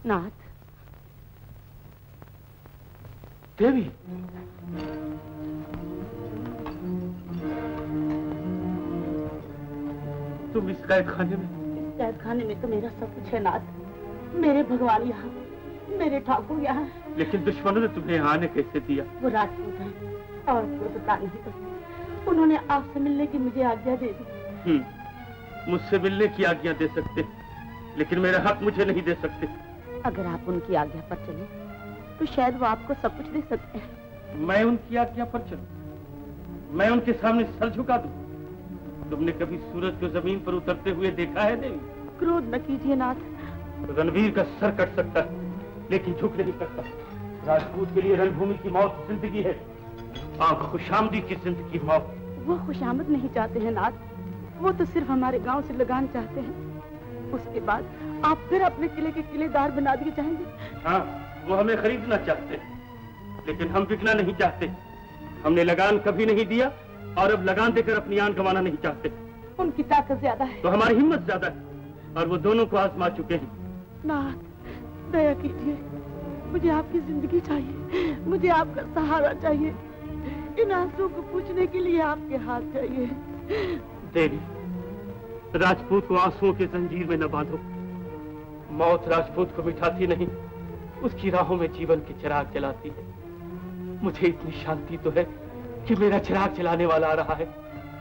नाथ, देवी, तुम इस कैद खाने में? इस कैद खाने में तो मेरा सब कुछ है नाथ। मेरे भगवान यहाँ, मेरे ठाकुर यहाँ। लेकिन दुश्मनों ने तुम्हें यहाँ आने कैसे दिया? वो राजपूत हैं और वो बता नहीं सकते। उन्होंने आपसे मिलने की मुझे आज्ञा दे दी। मुझसे मिलने की आज्ञा दे सकते, लेकिन मेरा हक मुझे नहीं दे सकते। अगर आप उनकी आज्ञा पर चले तो शायद वो आपको सब कुछ दे सकते हैं। मैं उनकी आज्ञा पर चलूं? मैं उनके सामने सर झुका दूं? तुमने कभी सूरज को जमीन पर उतरते हुए देखा है देवी? क्रोध न कीजिए नाथ। रणवीर का सर कट सकता है, लेकिन झुक नहीं सकता। राजपूत के लिए रणभूमि की मौत जिंदगी है, और खुशामदी की जिंदगी मौत। वो खुशामद नहीं चाहते हैं नाथ, वो तो सिर्फ हमारे गांव से लगान चाहते हैं। उसके बाद आप फिर अपने किले के किलेदार बना दिए जाएंगे। हाँ, वो हमें खरीदना चाहते, लेकिन हम बिकना नहीं चाहते। हमने लगान कभी नहीं दिया और अब लगान देकर अपनी जान गंवाना नहीं चाहते। उनकी ताकत ज्यादा है तो हमारी हिम्मत ज्यादा है, और वो दोनों को आजमा चुके हैं। नाथ, दया कीजिए, मुझे आपकी जिंदगी चाहिए, मुझे आपका सहारा चाहिए। इन आंसुओं को पूछने के लिए आपके हाथ चाहिए। देवी, राजपूत को आंसुओं के जंजीर में न बांधो। मौत राजपूत को मिटाती नहीं, उसकी राहों में जीवन के चिराग जलाती है। मुझे इतनी शांति तो है कि मेरा चिराग जलाने वाला आ रहा है।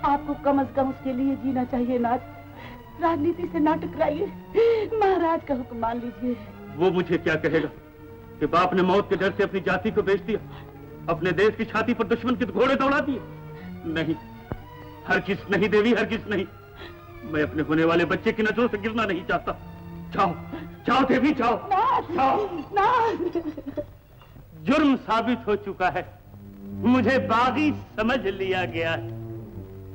आपको कम से कम उसके लिए जीना चाहिए नाथ। राजनीति से ना टकराइए, महाराज का हुक्म मान लीजिए। वो मुझे क्या कहेगा कि बाप ने मौत के डर से अपनी जाति को बेच दिया, अपने देश की छाती पर दुश्मन के घोड़े दौड़ा दिए? नहीं, हरगिज़ नहीं देवी, हरगिज़ नहीं। मैं अपने होने वाले बच्चे की नजरों से गिरना नहीं चाहता। जाओ, जाओ देवी, जाओ, जाओ। जुर्म साबित हो चुका है, मुझे बागी समझ लिया गया है।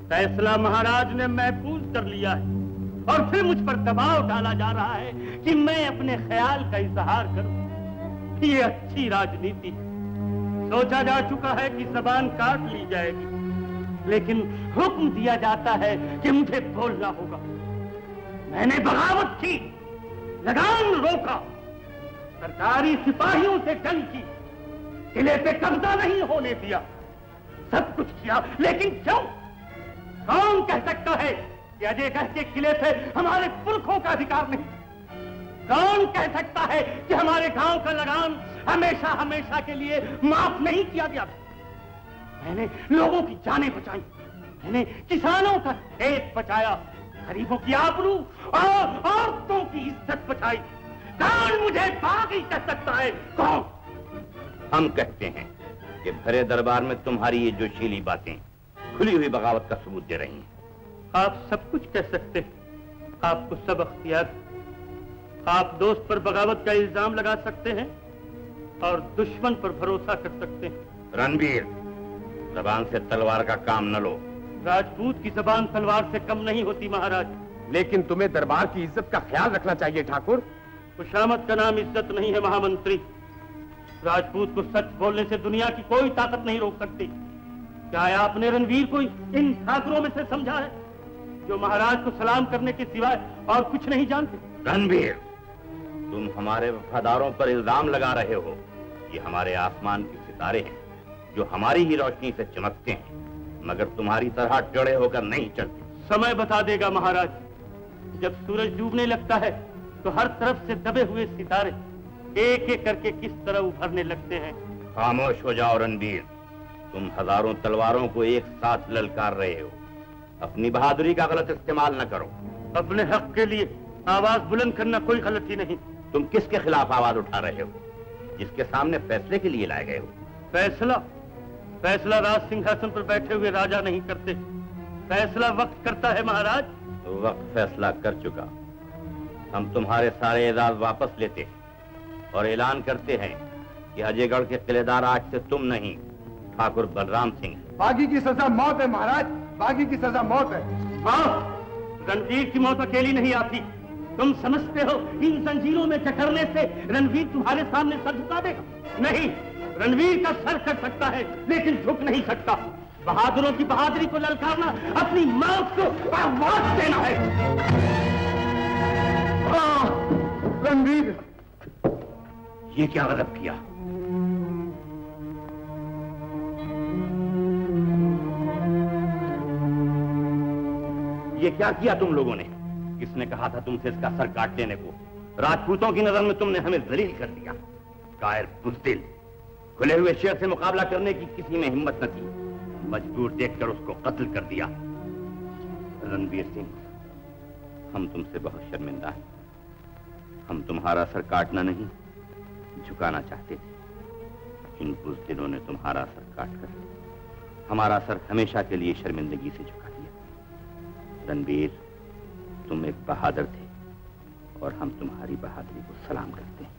फैसला महाराज ने महफूज कर लिया है, और फिर मुझ पर दबाव डाला जा रहा है कि मैं अपने ख्याल का इजहार करूं। ये अच्छी राजनीति है। सोचा जा चुका है कि जबान काट ली जाएगी, लेकिन हुक्म दिया जाता है कि मुझे बोलना होगा। मैंने बगावत की, लगान रोका, सरकारी सिपाहियों से जंग की, किले पे कब्जा नहीं होने दिया, सब कुछ किया, लेकिन क्यों? कौन कह सकता है कि अजयगढ़ के किले से हमारे पुरखों का अधिकार नहीं? कौन कह सकता है कि हमारे गांव का लगान हमेशा हमेशा के लिए माफ नहीं किया गया? मैंने लोगों की जानें बचाई, मैंने किसानों का खेत बचाया, गरीबों की आबरू और औरतों की इज्जत बचाई। कौन मुझे बागी कह सकता है? कौन? हम कहते हैं कि भरे दरबार में तुम्हारी ये जोशीली बातें खुली हुई बगावत का सबूत दे रही हैं। आप सब कुछ कह सकते हैं, आपको सब अख्तियार। आप दोस्त पर बगावत का इल्जाम लगा सकते हैं और दुश्मन पर भरोसा कर सकते हैं। रणवीर, जबान से तलवार का काम न लो। राजपूत की जबान तलवार से कम नहीं होती महाराज। लेकिन तुम्हें दरबार की इज्जत का ख्याल रखना चाहिए ठाकुर। खुशामद का नाम इज्जत नहीं है महामंत्री। राजपूत को सच बोलने से दुनिया की कोई ताकत नहीं रोक सकती। क्या आपने रणवीर को इन ठाकुरों में से समझा है जो महाराज को सलाम करने के सिवाय और कुछ नहीं जानते? रणवीर, तुम हमारे वफादारों पर इल्जाम लगा रहे हो। ये हमारे आसमान के सितारे हैं जो हमारी ही रोशनी से चमकते हैं, मगर तुम्हारी तरह टेढ़े होकर नहीं चलते। समय बता देगा महाराज। जब सूरज डूबने लगता है तो हर तरफ से दबे हुए सितारे एक एक करके किस तरह उभरने लगते हैं। खामोश हो जाओ रणवीर। तुम हजारों तलवारों को एक साथ ललकार रहे हो। अपनी बहादुरी का गलत इस्तेमाल न करो। अपने हक के लिए आवाज बुलंद करना कोई गलती नहीं। तुम किसके खिलाफ आवाज उठा रहे हो? जिसके सामने फैसले के लिए लाए गए हो। फैसला? फैसला राज सिंहासन पर बैठे हुए राजा नहीं करते, फैसला वक्त करता है महाराज। तो वक्त फैसला कर चुका। हम तुम्हारे सारे एजाज वापस लेते हैं और ऐलान करते हैं कि अजयगढ़ के किलेदार आज से तुम नहीं, ठाकुर बलराम सिंह। बागी की सजा मौत है महाराज, बागी की सजा मौत है। रणवीर की मौत अकेली नहीं आती। तुम समझते हो इन जंजीरों में जकड़ने से रणवीर तुम्हारे सामने सर झुका देगा? नहीं, रणवीर का सर कट सकता है लेकिन झुक नहीं सकता। बहादुरों की बहादुरी को ललकारना अपनी मौत को आवाज देना है। रणवीर, ये क्या गजब किया? ये क्या किया तुम लोगों ने? किसने कहा था तुमसे इसका सर काट देने को? राजपूतों की नजर में तुमने हमें जलील कर दिया। कायर बुज़दिल, खुले हुए शेर से मुकाबला करने की किसी में हिम्मत न थी। मजबूर देखकर उसको कत्ल कर दिया। रणवीर सिंह, हम तुमसे बहुत शर्मिंदा हैं। हम तुम्हारा सर काटना नहीं, झुकाना चाहते थे। इन बुज़दिलों ने तुम्हारा सर काटकर हमारा सर हमेशा के लिए शर्मिंदगी से झुका दिया। रणवीर, तुम एक बहादुर थे और हम तुम्हारी बहादुरी को सलाम करते हैं।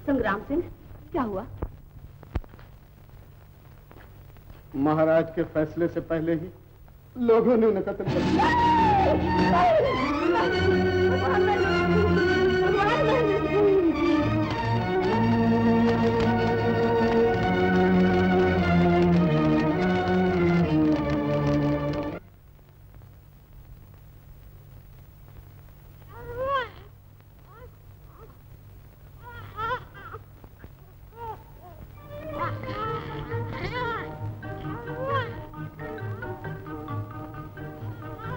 संग्राम सिंह, क्या हुआ? महाराज के फैसले से पहले ही लोगों ने उन्हें कत्ल कर दिया।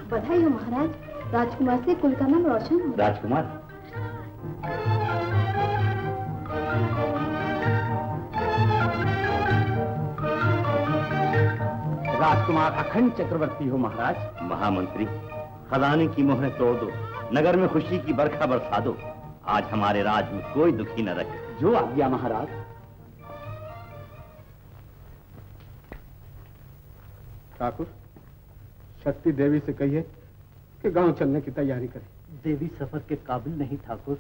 बधाई हो महाराज, राजकुमार से कुल का नाम रोशन हो। राजकुमार? राजकुमार अखंड चक्रवर्ती हो महाराज। महामंत्री, खजाने की मोहरें तोड़ दो, नगर में खुशी की बरखा बरसा दो। आज हमारे राज में कोई दुखी न रहे। जो आज्ञा महाराज। ठाकुर, शक्ति देवी से कहिए कि गांव चलने की तैयारी करे। देवी सफर के काबिल नहीं ठाकुर,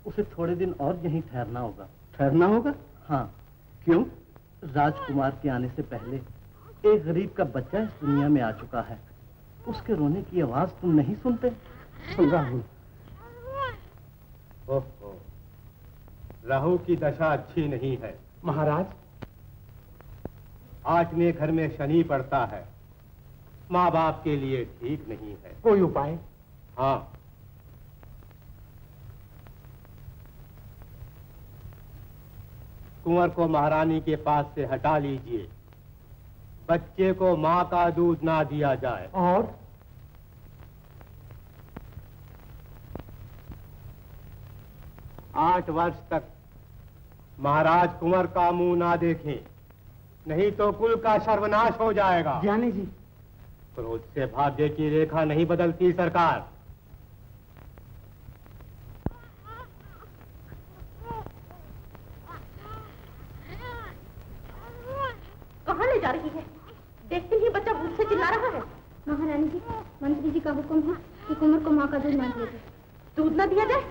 उसे थोड़े दिन और यहीं ठहरना होगा। ठहरना होगा? हाँ। क्यों? राजकुमार के आने से पहले एक गरीब का बच्चा इस दुनिया में आ चुका है। उसके रोने की आवाज तुम नहीं सुनते? राहुल। ओहो, राहु की दशा अच्छी नहीं है महाराज। आज में घर में शनि पड़ता है, माँ बाप के लिए ठीक नहीं है। कोई उपाय? हाँ, कुंवर को महारानी के पास से हटा लीजिए। बच्चे को माँ का दूध ना दिया जाए। और 8 वर्ष तक महाराज कुंवर का मुंह ना देखें, नहीं तो कुल का सर्वनाश हो जाएगा। जाने जी। क्रोध से भाग्य की रेखा नहीं बदलती सरकार। जी, मंत्री जी का हुक्म है कि कुंवर को माँ का दूध ना दिया जाए। दूध न दिया जाए?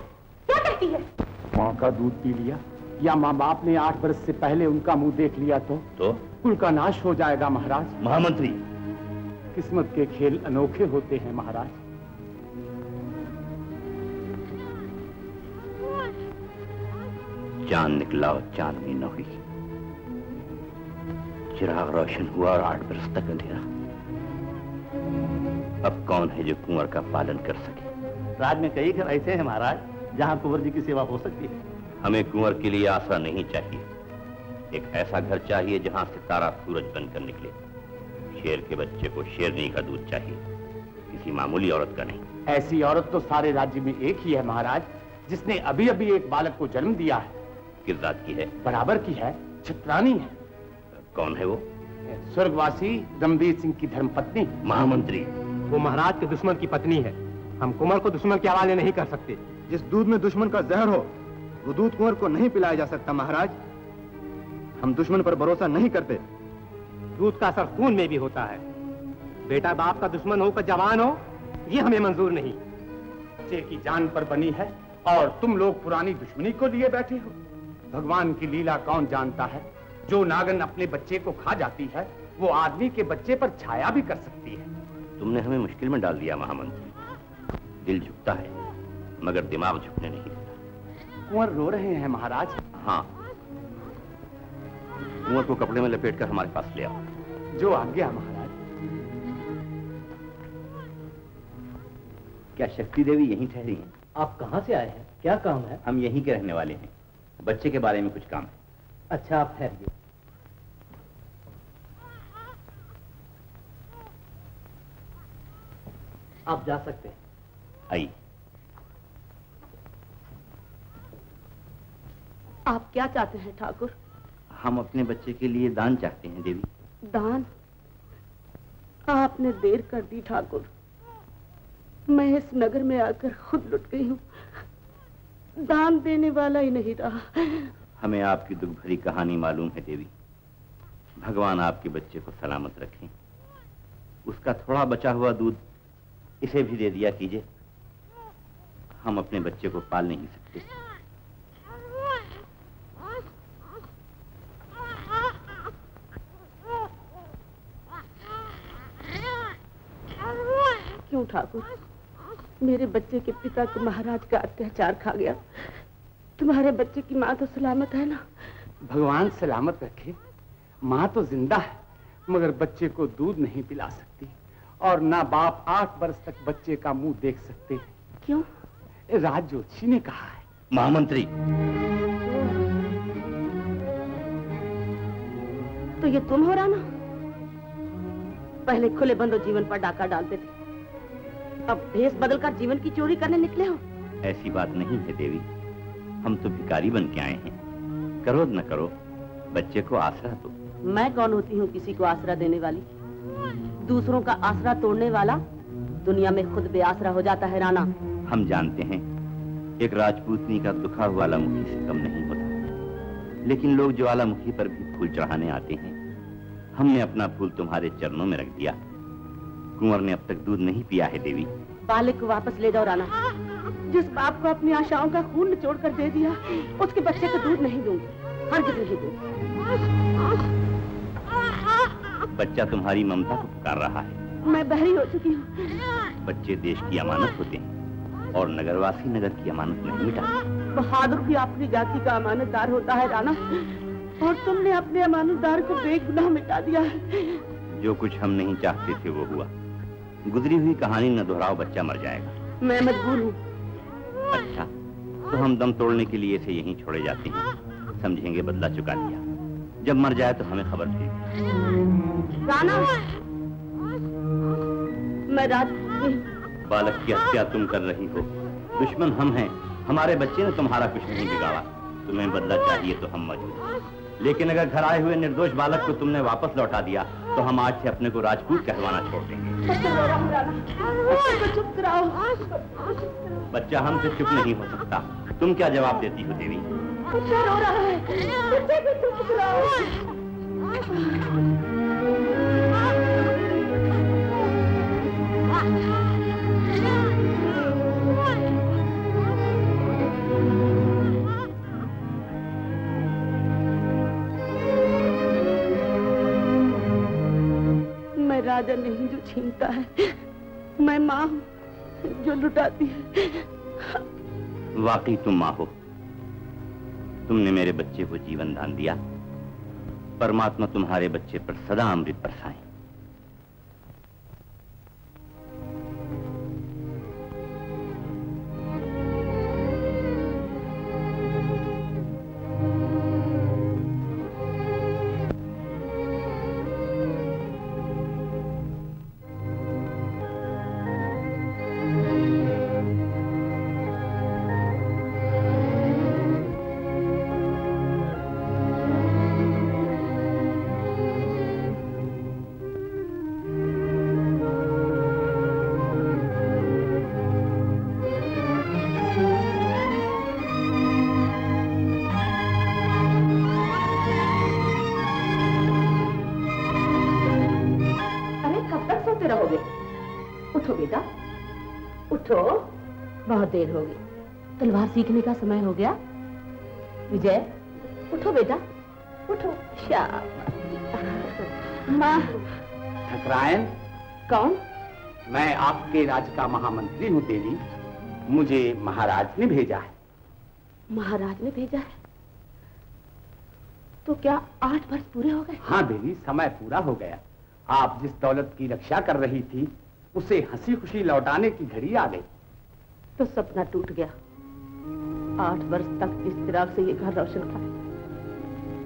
क्या कहती है? माँ का दूध पी लिया या माँ बाप ने 8 वर्ष से पहले उनका मुंह देख लिया तो कुल का नाश हो जाएगा महाराज। महामंत्री, किस्मत के खेल अनोखे होते हैं महाराज। चांद निकला और चांदनी न हुई, चिराग रोशन हुआ और 8 बरस तक अंधेरा। अब कौन है जो कुंवर का पालन कर सके? राज में कई घर ऐसे हैं महाराज जहाँ कुंवर जी की सेवा हो सकती है। हमें कुंवर के लिए आसरा नहीं चाहिए, एक ऐसा घर चाहिए जहाँ सितारा सूरज बनकर निकले। शेर के बच्चे को शेरनी का दूध चाहिए, किसी मामूली औरत का नहीं। ऐसी औरत तो सारे राज्य में एक ही है महाराज, जिसने अभी अभी एक बालक को जन्म दिया है। किस जात की है? बराबर की है, छत्रानी है। कौन है वो? स्वर्गवासी रणवीर सिंह की धर्मपत्नी। महामंत्री, वो महाराज के दुश्मन की पत्नी है। हम कुंवर को दुश्मन के हवाले नहीं कर सकते। जिस दूध में दुश्मन का जहर हो वो दूध कुंवर को नहीं पिलाया जा सकता महाराज। हम दुश्मन पर भरोसा नहीं करते। दूध का असर खून में भी होता है। बेटा बाप का दुश्मन होकर जवान हो, ये हमें मंजूर नहीं। बच्चे की जान पर बनी है और तुम लोग पुरानी दुश्मनी को लिए बैठे हो। भगवान की लीला कौन जानता है? जो नागन अपने बच्चे को खा जाती है वो आदमी के बच्चे पर छाया भी कर सकती है। तुमने हमें मुश्किल में डाल दिया महामंत्री। दिल झुकता है मगर दिमाग झुकने नहीं देता। कुंवर रो रहे हैं महाराज। हाँ, कुंवर को कपड़े में लपेटकर हमारे पास ले आओ। जो आज्ञा महाराज। क्या शक्ति देवी यहीं ठहरी हैं? आप कहाँ से आए हैं? क्या काम है? हम यहीं के रहने वाले हैं। बच्चे के बारे में कुछ काम है। अच्छा, आप ठहरिए। आप जा सकते हैं। आइए। आप क्या चाहते हैं ठाकुर? हम अपने बच्चे के लिए दान चाहते हैं देवी। दान? आपने देर कर दी ठाकुर। मैं इस नगर में आकर खुद लुट गई हूँ, दान देने वाला ही नहीं रहा। हमें आपकी दुख भरी कहानी मालूम है देवी। भगवान आपके बच्चे को सलामत रखें। उसका थोड़ा बचा हुआ दूध इसे भी दे दिया कीजिए। हम अपने बच्चे को पाल नहीं सकते। क्यों ठाकुर? मेरे बच्चे के पिता को महाराज का अत्याचार खा गया। तुम्हारे बच्चे की माँ तो सलामत है ना? भगवान सलामत रखे। माँ तो जिंदा है मगर बच्चे को दूध नहीं पिला सकती और ना बाप 8 वर्ष तक बच्चे का मुंह देख सकते। क्यों? राज ज्योतिषी ने कहा है। महामंत्री, तो ये तुम हो राना? पहले खुले बंदो जीवन पर डाका डालते थे, अब भेष बदलकर जीवन की चोरी करने निकले हो। ऐसी बात नहीं है देवी। हम तो भिखारी बन के आए हैं। करो न करो, बच्चे को आसरा दो। मैं कौन होती हूँ किसी को आसरा देने वाली? दूसरों का आसरा तोड़ने वाला दुनिया में खुद बेआसरा हो जाता है राना। हम जानते हैं एक राजपूतनी का दुखा हुआ ज्वालामुखी से कम नहीं होता, लेकिन लोग ज्वालामुखी पर भी फूल चढ़ाने आते हैं। हमने अपना फूल तुम्हारे चरणों में रख दिया। कुंवर ने अब तक दूध नहीं पिया है देवी। बालक को वापस ले जाओ राना। जिस बाप को अपनी आशाओं का खून निचोड़ कर दे दिया, उसके बच्चे को दूध नहीं दूंगी, हरगिज़ नहीं दूंगी। बच्चा तुम्हारी ममता को पुकार रहा है। मैं बहरी हो चुकी हूँ। बच्चे देश की अमानत होते हैं और नगरवासी नगर की अमानत नहीं मिटाते। बहादुर भी अपनी जाति का अमानतदार होता है राना, और तुमने अपने अमानतदार को बेगुनाह मिटा दिया है। जो कुछ हम नहीं चाहते थे वो हुआ। गुजरी हुई कहानी न दोहराओ, बच्चा मर जाएगा। मैं मजबूर हूँ। अच्छा, तो हम दम तोड़ने के लिए इसे यहीं छोड़े जाते हैं। समझेंगे बदला चुका लिया। जब मर जाए तो हमें खबर दे। राना, मैं रात बालक की हत्या तुम कर रही हो। दुश्मन हम हैं। हमारे बच्चे ने तुम्हारा कुछ नहीं बिगाड़ा। तुम्हें बदला चाहिए तो हम मौजूद हैं। लेकिन अगर घर आए हुए निर्दोष बालक को तुमने वापस लौटा दिया तो हम आज से अपने को राजपूत कहलवाना छोड़ देंगे। चुप कराओ। बच्चा हमसे चुप नहीं हो सकता। तुम क्या जवाब देती हो देवी? बच्चा रो रहा है, बच्चे को चुप कराओ। राजा नहीं जो छीनता है, मैं माँ हूँ जो लुटाती है। वाकई तुम माँ हो। तुमने मेरे बच्चे को जीवन दान दिया। परमात्मा तुम्हारे बच्चे पर सदा अमृत बरसाए। उठो बेटा, उठो, बहुत देर हो गई। तलवार सीखने का समय हो गया। विजय, उठो बेटा, उठो। माँ। ठकरायन। कौन? मैं आपके राज्य का महामंत्री हूँ देवी। मुझे महाराज ने भेजा है। महाराज ने भेजा है? तो क्या 8 वर्ष पूरे हो गए? हाँ देवी, समय पूरा हो गया। आप जिस दौलत की रक्षा कर रही थी उसे हंसी खुशी लौटाने की घड़ी आ गई। तो सपना टूट गया। 8 वर्ष तक जिस चिराग से ये घर रोशन था,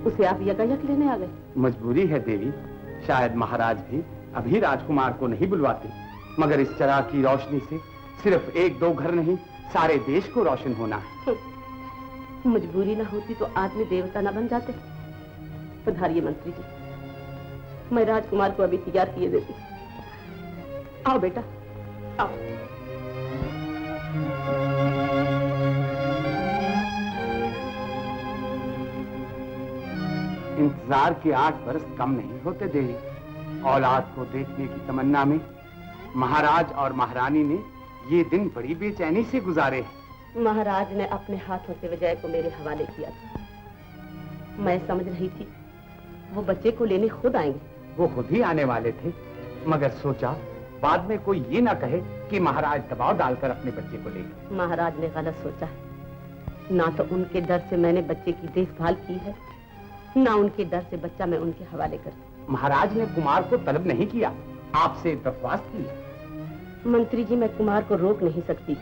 उसे आप यकायक लेने आ गए। मजबूरी है देवी। शायद महाराज भी अभी राजकुमार को नहीं बुलवाते, मगर इस चिराग की रोशनी से सिर्फ 1-2 घर नहीं, सारे देश को रोशन होना है। मजबूरी ना होती तो आदमी देवता ना बन जाते। पधारिए मंत्री जी, मैं राजकुमार को अभी तैयार किए देती। आओ बेटा, आओ। इंतजार के 8 वर्ष कम नहीं होते देवी। औलाद को देखने की तमन्ना में महाराज और महारानी ने ये दिन बड़ी बेचैनी से गुजारे हैं। महाराज ने अपने हाथों से विजय को मेरे हवाले किया था। मैं समझ रही थी वो बच्चे को लेने खुद आएंगे। वो खुद ही आने वाले थे, मगर सोचा बाद में कोई ये ना कहे कि महाराज दबाव डालकर अपने बच्चे को ले गए। महाराज ने गलत सोचा है। ना तो उनके डर से मैंने बच्चे की देखभाल की है, ना उनके डर से बच्चा मैं उनके हवाले कर। महाराज ने कुमार को तलब नहीं किया, आपसे दरख्वास्त की। मंत्री जी, मैं कुमार को रोक नहीं सकती,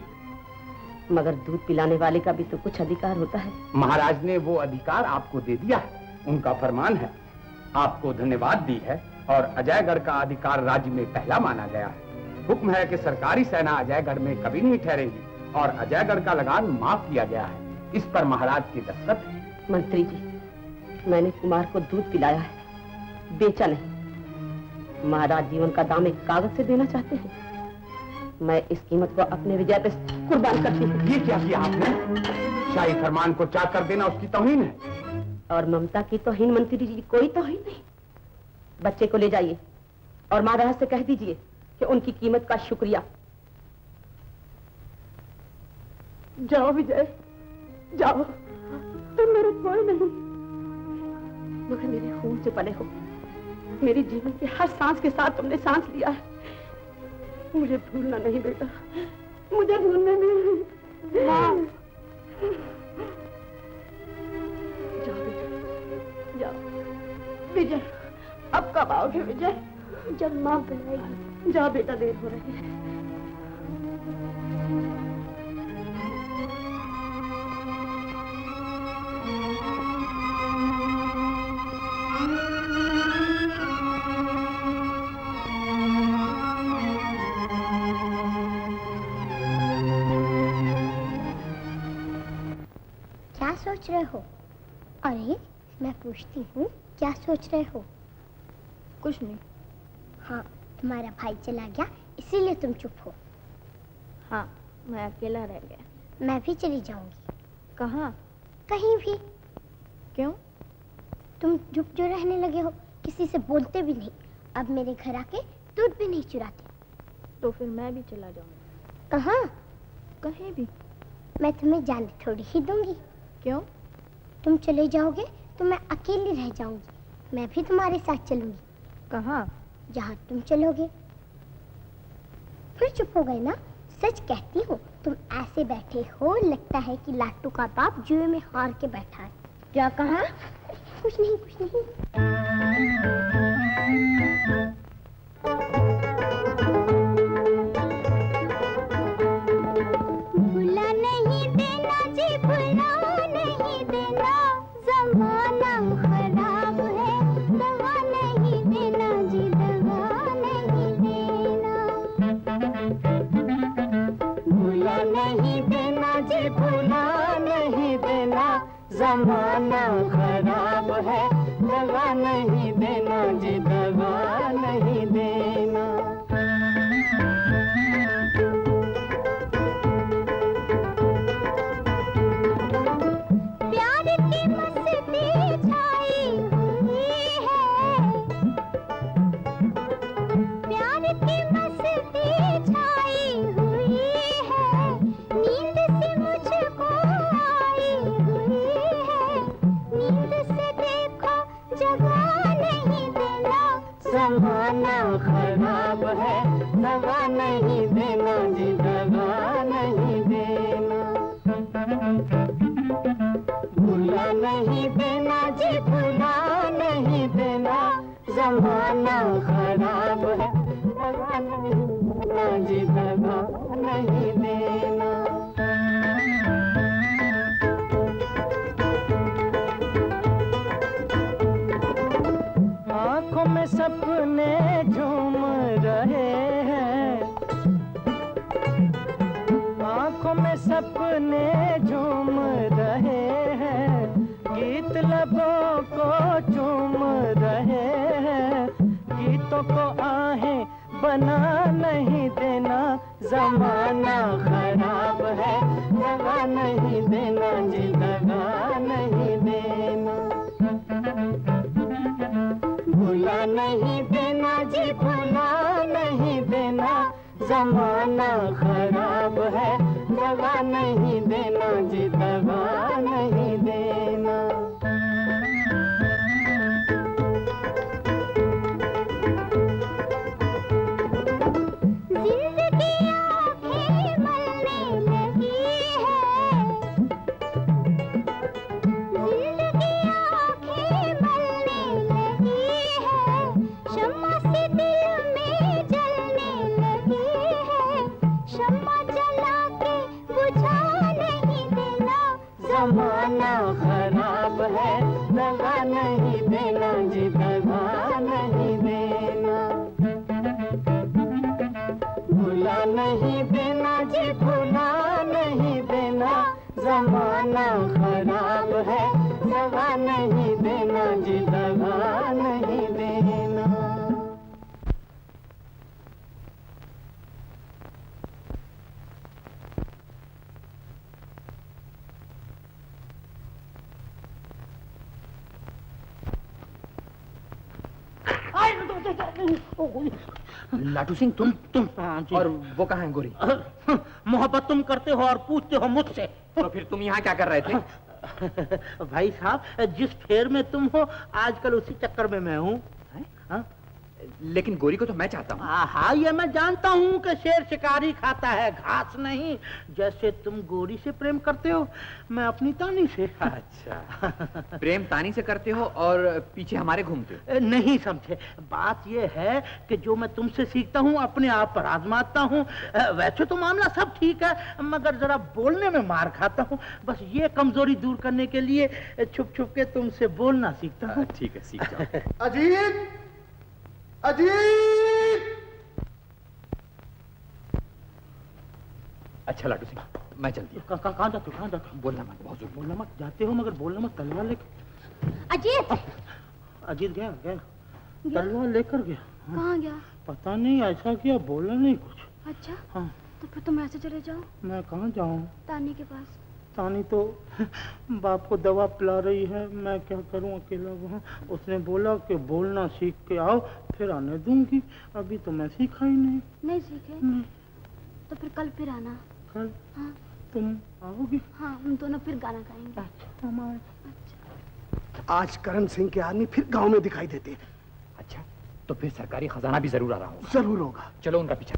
मगर दूध पिलाने वाले का भी तो कुछ अधिकार होता है। महाराज ने वो अधिकार आपको दे दिया है, उनका फरमान है। आपको धन्यवाद दी है और अजयगढ़ का अधिकार राज्य में पहला माना गया है। हुक्म है कि सरकारी सेना अजयगढ़ में कभी नहीं ठहरेगी और अजयगढ़ का लगान माफ किया गया है। इस पर महाराज की दस्तखत है। मंत्री जी, मैंने कुमार को दूध पिलाया है, बेचा नहीं। महाराज जीवन का दाम एक कागज से देना चाहते हैं। मैं इस कीमत को अपने विजय पे कुर्बान करती हूँ। ये क्या किया आपने? शाही फरमान को चाक कर देना उसकी तौहीन है। और ममता की तौहीन मंत्री जी कोई तौहीन नहीं। बच्चे को ले जाइए और महाराज से कह दीजिए कि उनकी कीमत का शुक्रिया। जाओ विजय, जाओ। तुम मेरे कोई नहीं, मगर मेरे खून से पले हो। मेरे जीवन के हर सांस के साथ तुमने सांस लिया है। मुझे भूलना नहीं बेटा, मुझे भूलना नहीं। जाओ बेटा, जाओ। विजय, अब कब आओगे विजय? जब माँ बुलाएगी। जाओ बेटा, देर हो रही है। क्या सोच रहे हो? अरे मैं पूछती हूँ, क्या सोच रहे हो? कुछ नहीं। हाँ, तुम्हारा भाई चला गया इसीलिए तुम चुप हो। हाँ, मैं अकेला रह गया। मैं भी चली जाऊंगी। कहाँ? कहीं भी। क्यों? तुम चुप जो रहने लगे हो, किसी से बोलते भी नहीं। अब मेरे घर आके दूध भी नहीं चुराते। तो फिर मैं भी चला जाऊंगी। कहाँ? कहीं भी। मैं तुम्हें जाने थोड़ी ही दूंगी। क्यों? तुम चले जाओगे तो मैं अकेली रह जाऊंगी। मैं भी तुम्हारे साथ चलूंगी। कहाँ? जहाँ तुम चलोगे। फिर चुप हो गए ना? सच कहती हूँ, तुम ऐसे बैठे हो लगता है कि लाटू का बाप जुए में हार के बैठा है। क्या कहा? कुछ नहीं, कुछ नहीं। भुला नहीं देना जी, भुला नहीं देना, जमाना खराब है, दवा नहीं देना जी, दवा नहीं देना। भुला नहीं देना जी, भुला नहीं देना, जमाना खराब है, दवा नहीं देना जी, दवा नहीं देना। प्यार की मस्ती छाई हुई है, प्यार की मस्ती छाई हुई है, नींद से मुझको आई हुई है, नींद से देखो जगा नहीं देना, जमाना खराब है, दवा नहीं देना जी, दवा नहीं देना। भुला नहीं देना जी, भुला नहीं देना, जमाना खराब है, दवा नहीं देना जी, दवा नहीं देना। आंखों में सपने झूम रहे हैं, आंखों में सपने झूम रहे हैं, गीत लबों को चूम रहे हैं, गीतों को आहें बना नहीं देना, जमाना खराब है, दगा नहीं देना जी, दगा नहीं देना। भुला नहीं देना जी, भुला नहीं देना, जमाना खराब है, दगा नहीं देना जी, दगा नहीं देना। जिंदगी आंखें मलने लगी है, जिंदगी आंखें मलने लगी है, शम्मा से दिल में जलने लगी है, शम्मा जला के बुझा नहीं देना, जमाना खराब है, दगा नहीं देना जी, दगा नहीं देना। भुला नहीं देना जी, भुला नहीं देना, जमाना खराब है, दगा नहीं देना जी, दगा नहीं देना। लाटू सिंह, तुम हाँ जी। और वो कहाँ है गोरी? मोहब्बत तुम करते हो और पूछते हो मुझसे। तो फिर तुम यहाँ क्या कर रहे थे? भाई साहब, जिस फेर में तुम हो आजकल उसी चक्कर में मैं हूँ। हाँ? लेकिन गोरी को तो मैं चाहता हूँ। हाँ, ये मैं जानता हूँ कि शेर शिकारी खाता है, घास नहीं। जैसे तुम गोरी से प्रेम करते हो, मैं अपनी तानी से। अच्छा, प्रेम तानी से करते हो और पीछे हमारे घूमते हो? नहीं समझे, बात ये है कि जो मैं तुमसे सीखता हूँ अपने आप पर आजमाता हूँ। वैसे तो मामला सब ठीक है, मगर जरा बोलने में मार खाता हूँ। बस ये कमजोरी दूर करने के लिए छुप छुप के तुमसे बोलना सीखता हूँ। ठीक है, सीख जाओ। अजीत, अजीत! अच्छा लाटू सिंह, मैं चल दिया। कहाँ जाते हो? कहाँ जाते हो? बोलना मत, बहुत जोर बोलना मत, जाते हो मगर बोलना मत। तलवार लेकर अजीत! अजीत गया तलवार लेकर गया। कहाँ गया? पता नहीं, ऐसा किया, बोला नहीं कुछ। अच्छा, हाँ, तो फिर तुम ऐसे चले जाओ मैं कहाँ जाऊँ? तानी के पास। तानी तो बाप को दवा पिला रही है, मैं क्या करूं अकेला वहाँ। उसने बोला कि बोलना सीख के आओ, फिर आने दूंगी। अभी तो मैं सीखा ही नहीं। नहीं सीखे? नहीं। तो फिर कल फिर आना। कल? हाँ। तुम आओगी? हाँ, हम दोनों फिर गाना गाएंगे। अच्छा, हम आए। अच्छा। आज करण सिंह के आदमी फिर गांव में दिखाई देते हैं। अच्छा, तो फिर सरकारी खजाना भी जरूर आ रहा होगा। जरूर होगा। चलो उनका पीछा।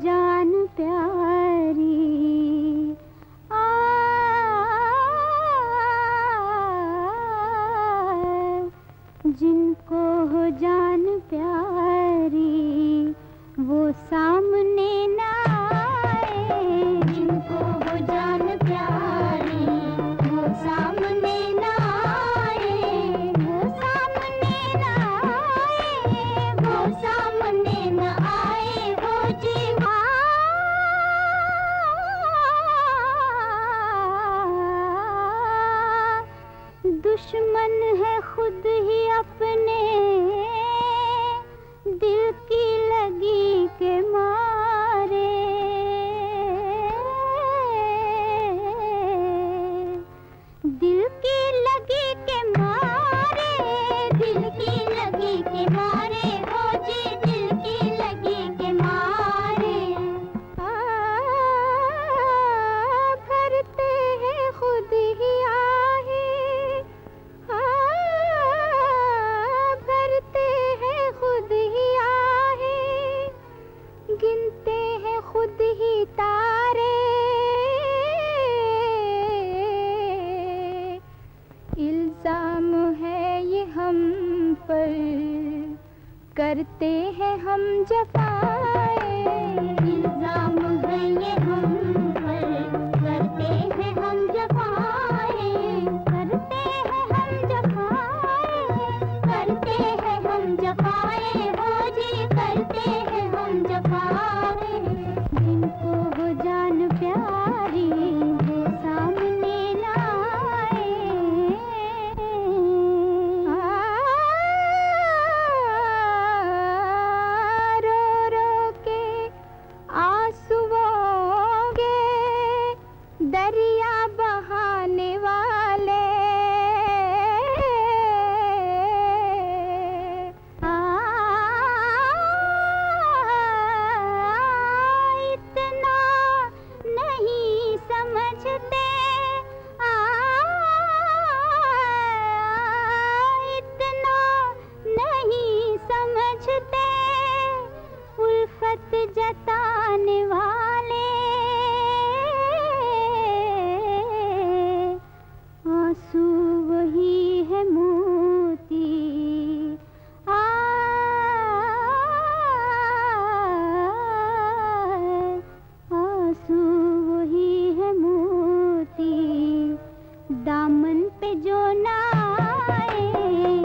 जान प्यारी जिनको हो जान प्यारी वो सामने ना आए, जिनको हो जान प्यारी वो सामने ना आए, वो सामने ना आए, वो सामने ना आए, वो जीवा दुश्मन है खुद ही अपने दिल की लगी के मारे, दिल की लगी के मारे, दिल की लगी के मारे, हो जी दिल की लगी के मारे। भरते हैं खुद ही आहे, भरते हैं खुद ही आहे, गिनते हैं खुद ही तारे, इल्जाम है ये हम पर, करते हैं हम जफाए, इल्जाम है ये हम पर, करते हैं हम जफाए, करते हैं हम जफाए, करते हैं हम जफाए, हो जी करते हैं हम जफाए। जिनको हो जान प्यारी वो सामने ना आए, रो रो के आंसुओं के दरिया बहाने वाले, इतना नहीं समझते, इतना नहीं समझते, उल्फत जताने वाले, आंसू वही है मोती, आंसू वही है मोती, दामन पे जो ना आए,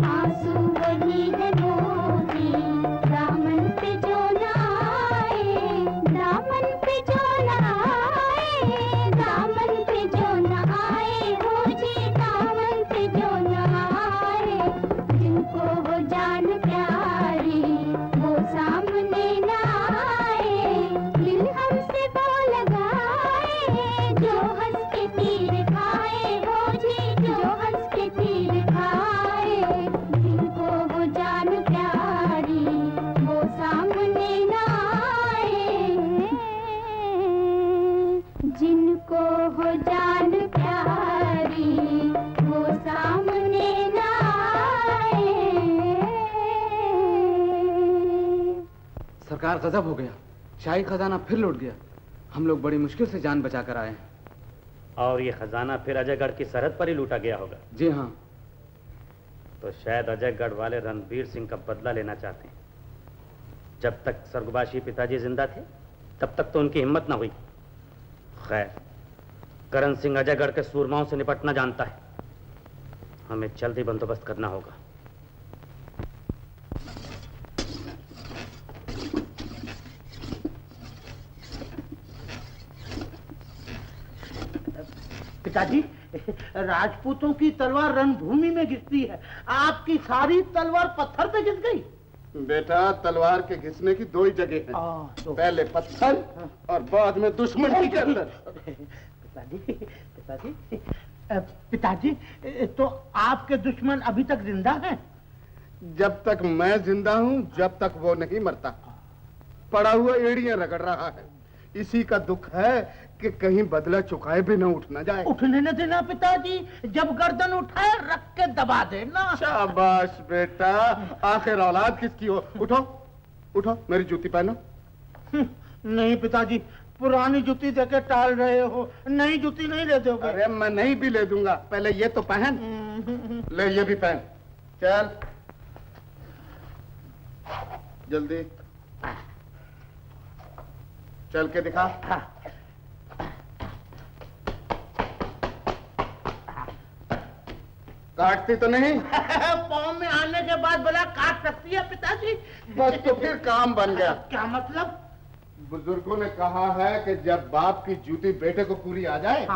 आंसू वही है मोती, दामन पे जो ना आए, दामन पे जो ना आए, दामन पे जो ना आए, हो जी दामन पे जो ना आए। जिनको हो जान प्यारी वो सामने ना आए, दिल हमसे वो लगाए जो हंस के तीर खाए, हो जी जो हंस के तीर खाए। जिनको हो जान प्यारी वो सामने ना आए, जिनको हो जान प्यारी वो सामने ना आए। सरकार गजब हो गया, शाही खजाना फिर लौट गया। हम लोग बड़ी मुश्किल से जान बचा कर आए हैं। और ये खजाना फिर अजयगढ़ की सरहद पर ही लूटा गया होगा। जी हाँ। तो शायद अजयगढ़ वाले रणबीर सिंह का बदला लेना चाहते हैं। जब तक स्वर्गवासी पिताजी जिंदा थे तब तक तो उनकी हिम्मत ना हुई। खैर, करण सिंह अजयगढ़ के सूरमाओं से निपटना जानता है। हमें जल्दी बंदोबस्त करना होगा। पिताजी, राजपूतों की तलवार रणभूमि में घिसती है, आपकी सारी तलवार पत्थर पे घिस गई। बेटा, तलवार के घिसने की दो ही जगह हैं। तो पहले पत्थर और बाद में दुश्मन के अंदर। पिताजी, तो आपके दुश्मन अभी तक जिंदा हैं? जब तक मैं जिंदा हूँ जब तक वो नहीं मरता, पड़ा हुआ एड़ियां रगड़ रहा है। इसी का दुख है कि कहीं बदला चुकाए भी न उठ न जाए। उठने न देना पिताजी, जब गर्दन उठाए रख के दबा देना। शाबाश बेटा, आखिर औलाद किसकी हो। उठो उठो, मेरी जूती पहनो। नहीं पिताजी, पुरानी जूती देके टाल रहे हो, नई जूती नहीं ले दोगे? अरे मैं नहीं भी ले दूंगा, पहले ये तो पहन। ले ये भी पहन, चल जल्दी चल के दिखा। काटती तो नहीं? पाँव में आने के बाद भला काट सकती है पिताजी? बस तो फिर काम बन गया। क्या मतलब? बुजुर्गों ने कहा है कि जब बाप की जूती बेटे को पूरी आ जाए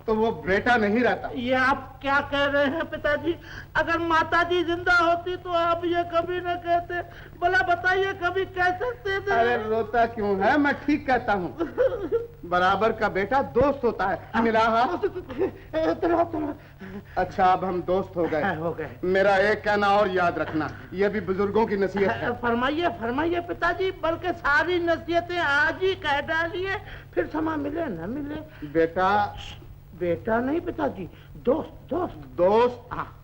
तो वो बेटा नहीं रहता। ये आप क्या कह रहे हैं पिताजी? अगर माताजी जिंदा होती तो आप ये कभी न कहते। भला बताइए, कभी कह सकते थे? अरे रोता क्यों है, मैं ठीक कहता हूँ। बराबर का बेटा दोस्त होता है। मिला हाथ? अच्छा, अब हम दोस्त हो गए। मेरा एक कहना और याद रखना, ये भी बुजुर्गों की नसीहत है। फरमाइए फरमाइए पिताजी, बल्कि सारी नसीहतें आज ही कह डालिए, फिर समय मिले न मिले। बेटा नहीं पिताजी, दोस्त। दोस्त?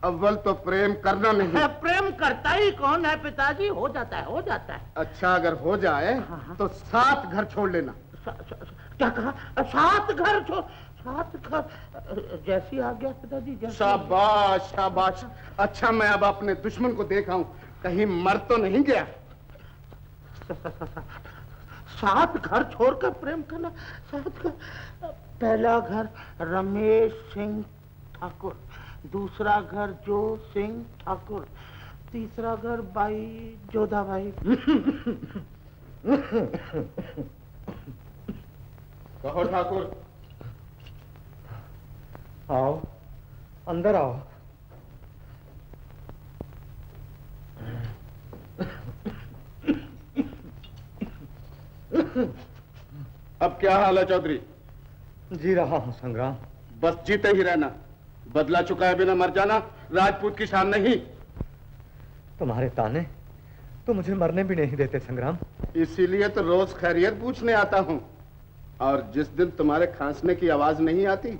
अव्वल तो प्रेम करना नहीं। प्रेम करता ही कौन है पिताजी? हो जाता है। अच्छा, अगर हो जाए तो 7 घर छोड़ लेना। क्या कहा? 7 घर छोड़? 7 घर जैसी आ गया पिताजी। शाबाश शाबाश। अच्छा, मैं अब अपने दुश्मन को देखा हूँ, कहीं मर तो नहीं गया। 7 घर छोड़कर प्रेम करना? 7 घर। पहला घर रमेश सिंह ठाकुर, दूसरा घर जो सिंह ठाकुर, तीसरा घर बाई जोधाबाई। कहो ठाकुर। आओ, अंदर आओ। अब क्या हाल है चौधरी? जी रहा हूँ संग्राम। बस जीते ही रहना, बदला चुकाए बिना मर जाना राजपूत की शान नहीं। तुम्हारे ताने तो मुझे मरने भी नहीं देते संग्राम। इसीलिए तो रोज खैरियत पूछने आता हूँ, और जिस दिन तुम्हारे खांसने की आवाज नहीं आती,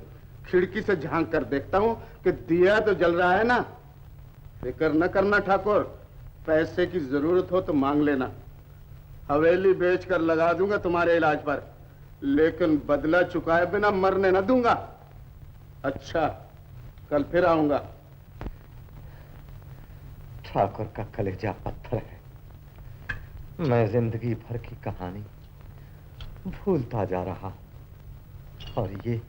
खिड़की से झांक कर देखता हूँ कि दिया तो जल रहा है ना। फिक्र न करना ठाकुर, पैसे की जरूरत हो तो मांग लेना, हवेली बेचकर लगा दूंगा तुम्हारे इलाज पर, लेकिन बदला चुकाए बिना मरने न दूंगा। अच्छा, कल फिर आऊंगा। ठाकुर का कलेजा पत्थर है। मैं जिंदगी भर की कहानी भूलता जा रहा हूं, और ये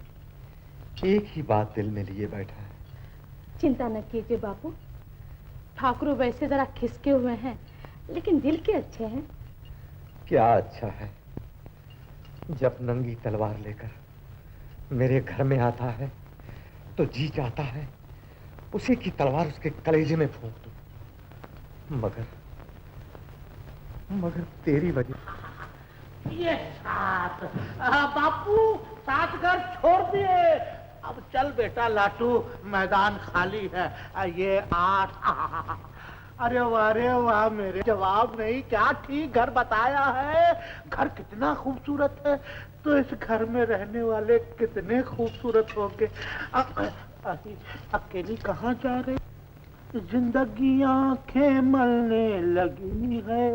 एक ही बात दिल में लिए बैठा है। चिंता न कीजिए बापू, ठाकुर वैसे जरा खिसके हुए हैं, लेकिन दिल के अच्छे हैं। क्या अच्छा है? जब नंगी तलवार लेकर मेरे घर में आता है तो जी चाहता है उसी की तलवार उसके कलेजे में फूंक दूं, मगर तेरी वजह। ये 7 बापू 7 घर छोड़ दिए। अब चल बेटा लाटू, मैदान खाली है। ये 8। अरे वाह मेरे जवाब नहीं, क्या ठीक घर बताया है। घर कितना खूबसूरत है, तो इस घर में रहने वाले कितने खूबसूरत होंगे। अकेली कहाँ जा रहे? जिंदगी आंखें मलने लगी है,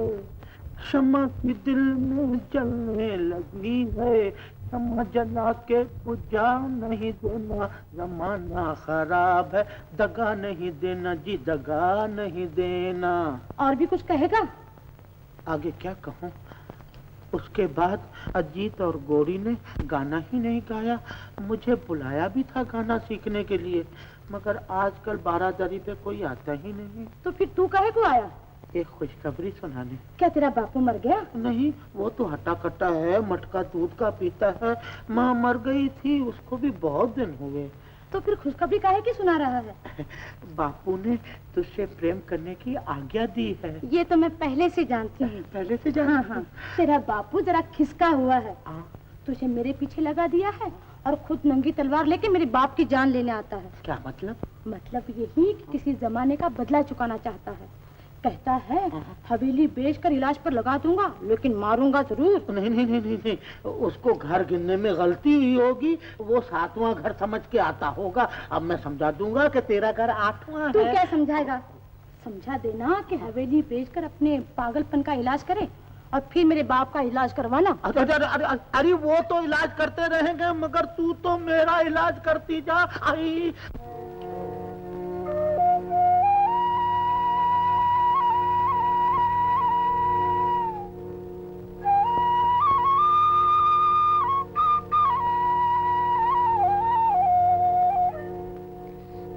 शमा की दिल में जलने लगी है, शमा जला के बुझा नहीं देना, जमाना खराब है, दगा नहीं देना जी, दगा नहीं देना। और भी कुछ कहेगा? आगे क्या कहूँ? उसके बाद अजीत और गौरी ने गाना ही नहीं गाया। मुझे बुलाया भी था गाना सीखने के लिए, मगर आजकल बारादरी पे कोई आता ही नहीं। तो फिर तू काहे को आया? एक खुशखबरी सुनाने। क्या तेरा बापू मर गया? नहीं, वो तो हटा कटा है, मटका दूध का पीता है। माँ मर गई थी, उसको भी बहुत दिन हुए। तो फिर खुशखबरी काहे की सुना रहा है? बापू ने तुझसे प्रेम करने की आज्ञा दी है। ये तो मैं पहले से जानती हूँ। पहले से जानती? हाँ। तेरा बापू जरा खिसका हुआ है, तुझे मेरे पीछे लगा दिया है, और खुद नंगी तलवार लेके मेरे बाप की जान लेने आता है। क्या मतलब? मतलब यही कि किसी जमाने का बदला चुकाना चाहता है। कहता है हवेली बेचकर इलाज पर लगा दूंगा, लेकिन मारूंगा जरूर। नहीं, उसको घर गिनने में गलती हुई होगी, वो 7वां घर समझ के आता होगा। अब मैं समझा दूंगा कि तेरा घर 8वां है। तू क्या समझाएगा? समझा देना कि हवेली बेचकर अपने पागलपन का इलाज करे और फिर मेरे बाप का इलाज करवाना। अरे वो तो इलाज करते रहेंगे, मगर तू तो मेरा इलाज करती जा। आई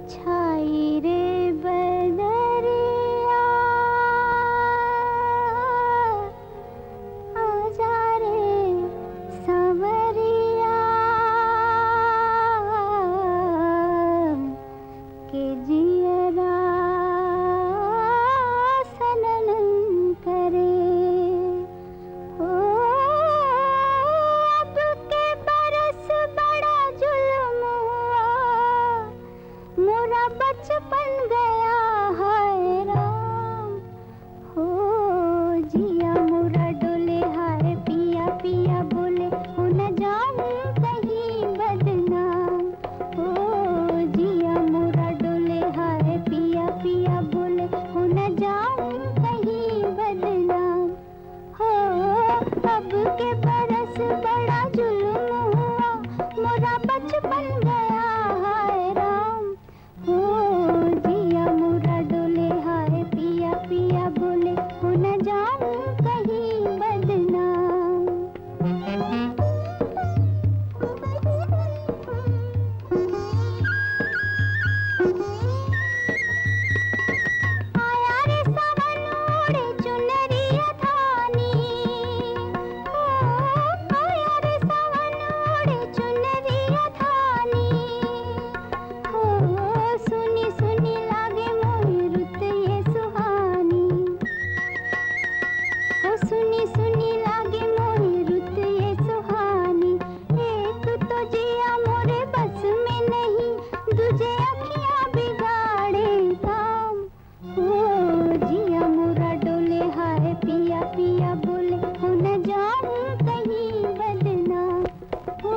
छाई रे बदरिया आजा रे सांवरिया के जियरा सनन करे हो अब के बरस बड़ा जुल्म हुआ मोरा बचपन गया हाय राम हो जिया मोरा डोले हाय पिया पिया बोले हो न जाऊं कहीं बदनाम हो जिया मोरा डोले हाय पिया पिया बोले हो न जाऊं कहीं बदनाम हो अब के बरस बड़ा जुल्म हुआ मोरा बचपन गया हाय राम हो जिया मोरा डोले हाय पिया पिया बोले हो न जाऊं कहीं बदनाम। आया रे सावन ओढ़े चुनरिया थानी हो आया रे सावन ओढ़े चुनरिया थानी हो सुनी सुनी लागे मोही रुत ये सुहानी हो सुनी सुनी लागे मोही रुत ये सुहानी एक तो जिया मोरे बस में नहीं दूजे अखियां बिगाड़े काम हो जिया मोरा डोले हाय पिया पिया बोले हो न जाऊं कहीं बदनाम हो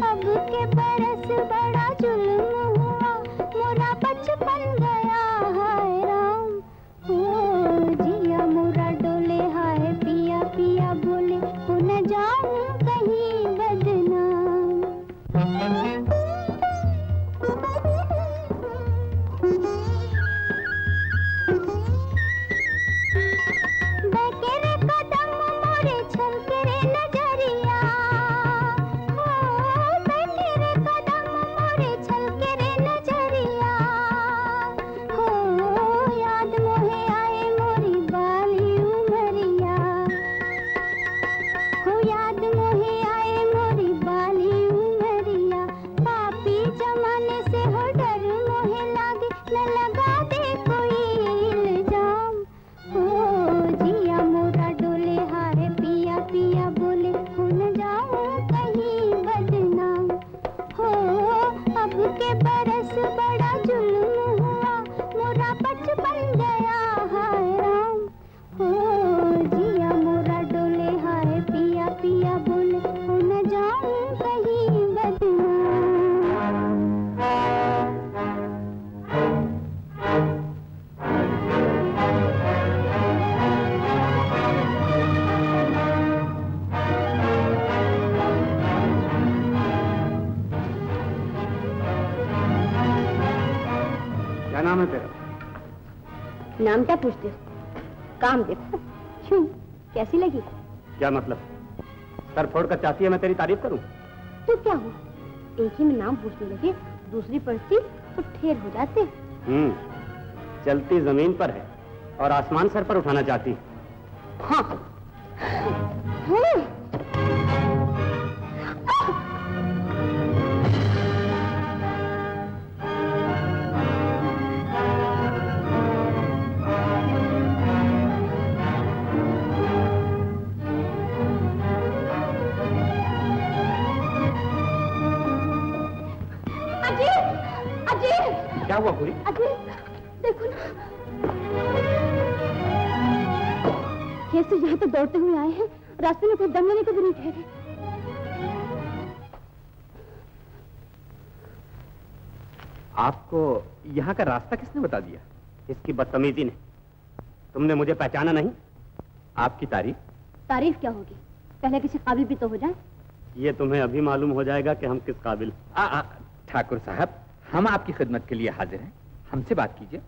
अब के बरस बड़ा जुल्म हुआ मोरा बचपन गया हाय राम हो जिया मोरा डोले हाय पिया पिया बोले हो न जाऊं कहीं बदनाम। बहके रे कदम मोरे छलके रे नजरिया हो बहके रे कदम मोरे छलके रे नजरिया हो याद मोहे आए मोरी बाली उमरिया हो याद मोहे आए मोरी बाली उमरिया पापी जमाने से हो डर मोहे लागे न लगा दे कोई इल्जाम हो जिया मोरा डोले हाय पिया पिया बोले हो न जाऊं कहीं बदनाम हो अब के बरस बड़ा जुल्म हुआ मोरा बचपन गया हाय राम हो जिया मोरा डोले हाय पिया पिया बोले हो न जाऊं कहीं बदनाम। क्या नाम है तेरा? नाम क्या पूछते हो? काम देखो। क्यों, कैसी लगी? क्या मतलब? सर फोड़ कर चाहती है मैं तेरी तारीफ करूं? तो क्या हुआ, एक ही में नाम पूछने लगे, दूसरी पढ़ती तो ठेर हो जाते। चलती जमीन पर है और आसमान सर पर उठाना चाहती है। हाँ क्या हुआ पूरी? अजय देखो ना, खेत से यहाँ तक दौड़ते हुए आए हैं, रास्ते में कोई दम लेने को भी नहीं ठहरे। आपको यहाँ का रास्ता किसने बता दिया? इसकी बदतमीजी ने। तुमने मुझे पहचाना नहीं? आपकी तारीफ तारीफ क्या होगी, पहले किसी काबिल भी तो हो जाए। ये तुम्हें अभी मालूम हो जाएगा कि हम किस काबिल। ठाकुर साहब, हम आपकी खिदमत के लिए हाजिर हैं, हमसे बात कीजिए।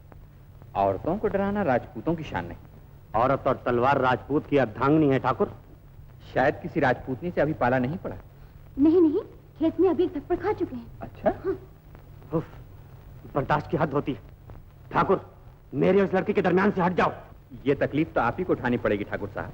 औरतों को डराना राजपूतों की शान नहीं। औरत और तलवार राजपूत की अर्धांगिनी है ठाकुर। शायद किसी राजपूतनी से अभी पाला नहीं पड़ा। नहीं नहीं, खेत में अभी एक थप्पड़ खा चुके हैं। अच्छा। उफ, बर्दाश्त की हद होती है। ठाकुर, मेरे उस लड़के के दरमियान से हट जाओ। ये तकलीफ तो आप ही को उठानी पड़ेगी ठाकुर साहब।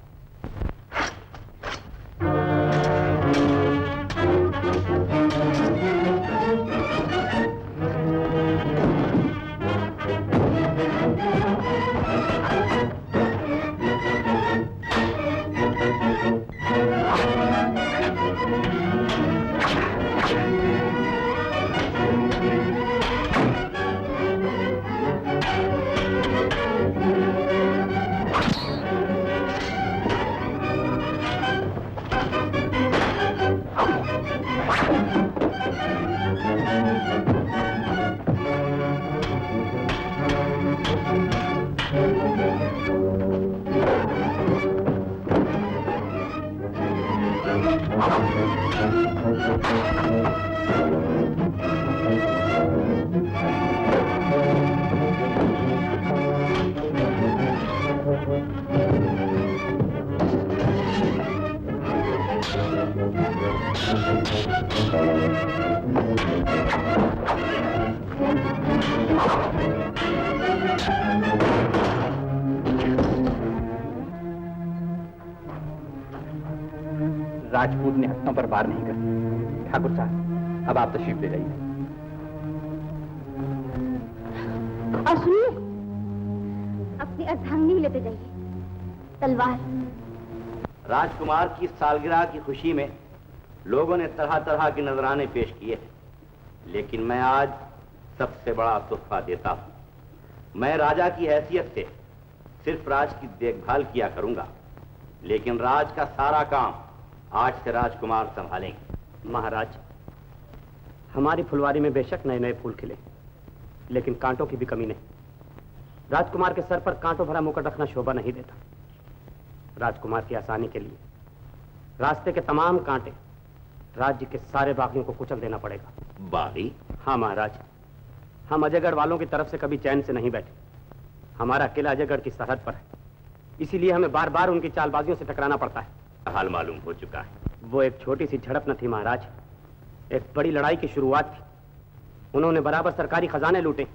राजपूत ने हथों पर वार नहीं कर। ठाकुर साहब, अब आप तशरीफ ले जाइए। और सुनिए, अपनी अर्धांगिनी लेते जाइए, तलवार। राजकुमार की सालगिरह की खुशी में लोगों ने तरह तरह के नजराने पेश किए, लेकिन मैं आज सबसे बड़ा तोहफा देता हूं। मैं राजा की हैसियत से सिर्फ राज की देखभाल किया करूंगा, लेकिन राज का सारा काम आज से राजकुमार संभालेंगे। महाराज, हमारी फुलवारी में बेशक नए नए फूल खिले, लेकिन कांटों की भी कमी नहीं। राजकुमार के सर पर कांटों भरा मुकुट रखना शोभा नहीं देता। राजकुमार की आसानी के लिए रास्ते के तमाम कांटे राज्य के सारे बागियों को कुचल देना पड़ेगा। बागी? हाँ महाराज, हम अजयगढ़ वालों की तरफ से कभी चैन से नहीं बैठे। हमारा किला अजयगढ़ की सरहद पर है, इसीलिए हमें बार बार उनकी चालबाजियों से टकराना पड़ता है। हाल मालूम हो चुका है। वो एक छोटी सी झड़प न थी महाराज, एक बड़ी लड़ाई की शुरुआत थी। उन्होंने बराबर सरकारी खजाने लूटे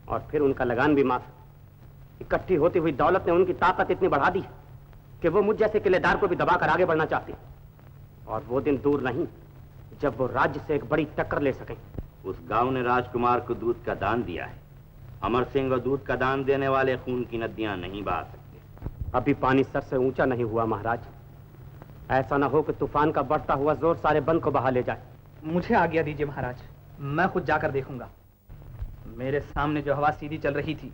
और फिर उनका लगान भी माफ। इकट्ठी होती हुई दौलत ने उनकी ताकत इतनी बढ़ा दी कि वो मुझ जैसे किलेदार को भी दबाकर आगे बढ़ना चाहते। और वो दिन दूर नहीं जब वो राज्य से एक बड़ी टक्कर ले सकें। उस गांव ने राजकुमार को दूध का दान दिया है। अमर सिंह और दूध का दान देने वाले खून की नदियां नहीं बहा सकते। अभी पानी सर से ऊंचा नहीं हुआ महाराज। ऐसा ना हो कि तूफान का बढ़ता हुआ जोर सारे बंद को बहा ले जाए। मुझे आज्ञा दीजिए महाराज, मैं खुद जाकर देखूंगा। मेरे सामने जो हवा सीधी चल रही थी,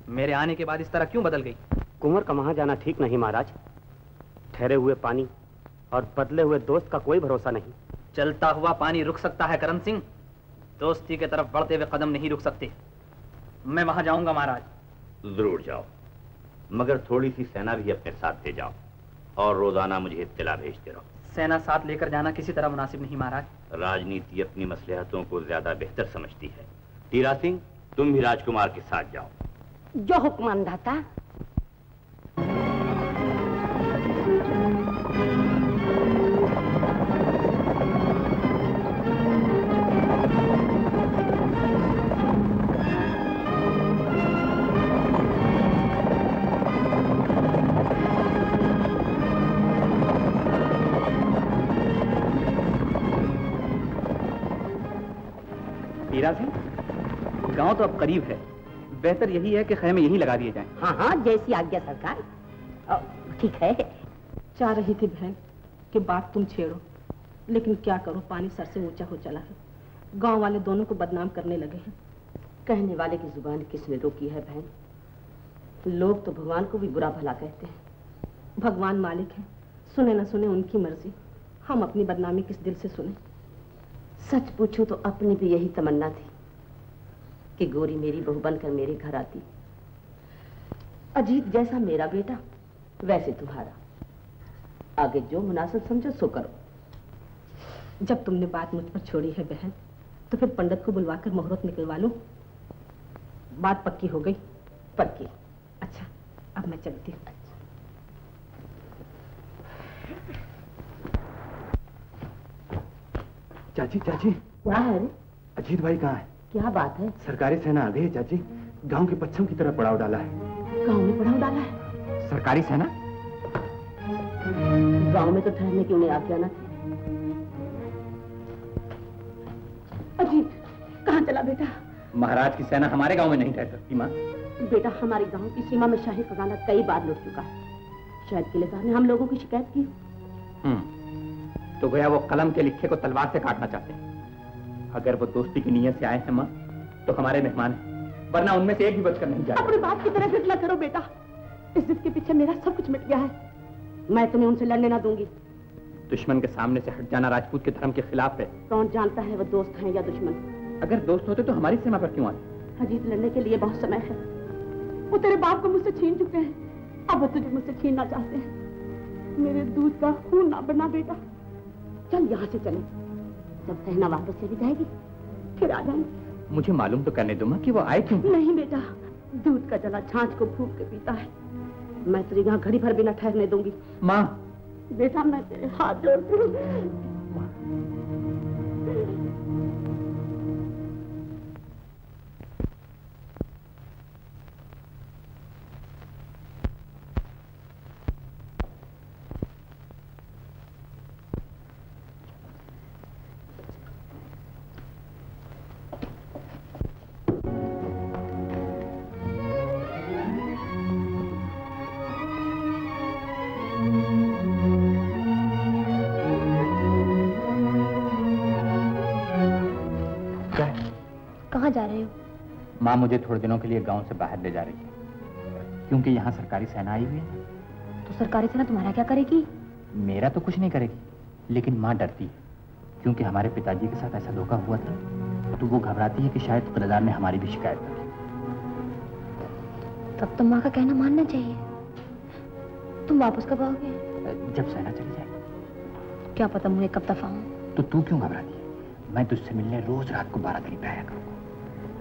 मेरे आने के बाद इस तरह क्यों बदल गई? कुंवर का वहां जाना ठीक नहीं महाराज। ठहरे हुए पानी और बदले हुए दोस्त का कोई भरोसा नहीं। चलता हुआ पानी रुक सकता है करम सिंह, दोस्ती की तरफ बढ़ते हुए कदम नहीं रुक सकते। मैं वहां जाऊंगा महाराज। जरूर जाओ, मगर थोड़ी सी सेना भी अपने साथ ले जाओ और रोजाना मुझे इत्तला भेजते रहो। सेना साथ लेकर जाना किसी तरह मुनासिब नहीं महाराज। राजनीति अपनी मसलहतों को ज्यादा बेहतर समझती है। टीरा सिंह, तुम भी राजकुमार के साथ जाओ। जो हुक्म अंदाता। सिंह, गांव तो अब करीब है, बेहतर यही है कि खैमे यहीं लगा दिए जाएं। हाँ हाँ, जैसी आज्ञा सरकार। ठीक है। चाह रही थी बहन कि बात तुम छेड़ो, लेकिन क्या करो, पानी सर से ऊंचा हो चला है। गांव वाले दोनों को बदनाम करने लगे हैं। कहने वाले की जुबान किसने रोकी है बहन? लोग तो भगवान को भी बुरा भला कहते हैं। भगवान मालिक है, सुने न सुने उनकी मर्जी। हम अपनी बदनामी किस दिल से सुने? सच पूछो तो अपनी भी यही तमन्ना थी कि गोरी मेरी बहू बनकर मेरे घर आती। अजीत जैसा मेरा बेटा, वैसे तुम्हारा। आगे जो मुनासिब समझो सो करो। जब तुमने बात मुझ पर छोड़ी है बहन, तो फिर पंडित को बुलवाकर मुहूर्त निकलवा लो। बात पक्की हो गई? पक्की। अच्छा, अब मैं चलती हूँ। चाची चाची, क्या है रे? अजीत भाई कहाँ है? क्या बात है? सरकारी सेना आ गई है चाची, गांव के पश्चिम की तरफ पड़ाव डाला है। गांव में पड़ाव डाला है? सरकारी सेना? गांव में तो ठहरने की उन्हें आज्ञा न थी। अजीत, कहाँ चला बेटा? महाराज की सेना हमारे गांव में नहीं ठहर सकती माँ। बेटा, हमारे गांव की सीमा में शाही खजाना कई बार लुट चुका है। शायद किलेदार ने हम लोगों की शिकायत की। तो गोया वो कलम के लिखे को तलवार से काटना चाहते हैं। अगर वो दोस्ती की नीयत से आए हैं माँ, तो हमारे मेहमान हैं, वरना उनमें से एक भी बचकर नहीं जाएगा। अपनी बात की तरह जिद न करो बेटा। इस जिद के पीछे मेरा सब कुछ मिट गया है। मैं तुम्हें उनसे लड़ने ना दूंगी। दुश्मन के सामने से हट जाना राजपूत के धर्म के खिलाफ है। कौन जानता है वो दोस्त हैं या दुश्मन? अगर दोस्त होते तो हमारी सीमा पर क्यों आते? अजीत, लड़ने के लिए बहुत समय है। वो तेरे बाप को मुझसे छीन चुके हैं, अब वो तुझे मुझसे छीनना चाहते हैं। मेरे दूध का खून ना बना बेटा। चल यहाँ से चले, जब कहना वापस चली जाएगी फिर आ जाएंगे। मुझे मालूम तो करने दो माँ कि वो आए क्यों? नहीं बेटा, दूध का जला छाछ को फूंक के पीता है। मैं तुझे यहाँ घड़ी भर भी न ठहरने दूंगी। माँ बेटा, मैं तेरे हाथ जोड़ती हूँ। कहाँ जा रहे हो? माँ मुझे थोड़े दिनों के लिए गांव से बाहर ले जा रही है, क्योंकि यहाँ सरकारी सेना आई हुई है। तो सरकारी सेना तुम्हारा क्या करेगी? मेरा तो कुछ नहीं करेगी, लेकिन माँ डरती है, क्योंकि हमारे पिताजी के साथ ऐसा धोखा हुआ था, तो वो घबराती है कि शायद किलेदार ने हमारी भी शिकायत कर दी। तब तो माँ का कहना मानना चाहिए। तुम वापस कब आओगे? जब सेना चली जाएगी। क्या पता मुझे कब दफा हूँ। तो तू क्यों घबराती है? मैं तुझसे मिलने रोज रात को 12 करीब आया करूँगा।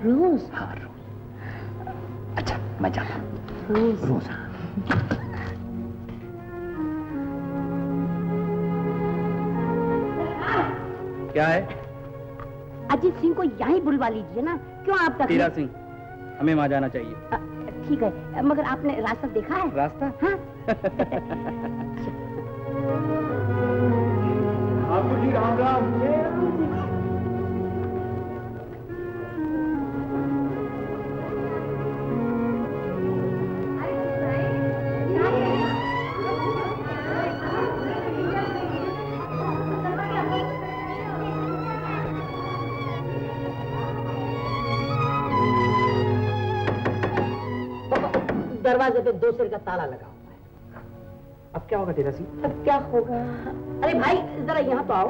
रोज? हाँ रोज। अच्छा मैं जाता हूँ। रोज? रोज हाँ। क्या है? अजीत सिंह को यहीं बुलवा लीजिए ना। क्यों आप तक? तीरा सिंह, हमें वहाँ जाना चाहिए। ठीक है, मगर आपने रास्ता देखा है? रास्ता? हाँ? ठाकुर जी राम राम। दरवाजे पे 2 सिर का ताला लगा हुआ है। अब क्या होगा तीरा सिंह? अब क्या होगा? अरे भाई, जरा यहाँ तो आओ।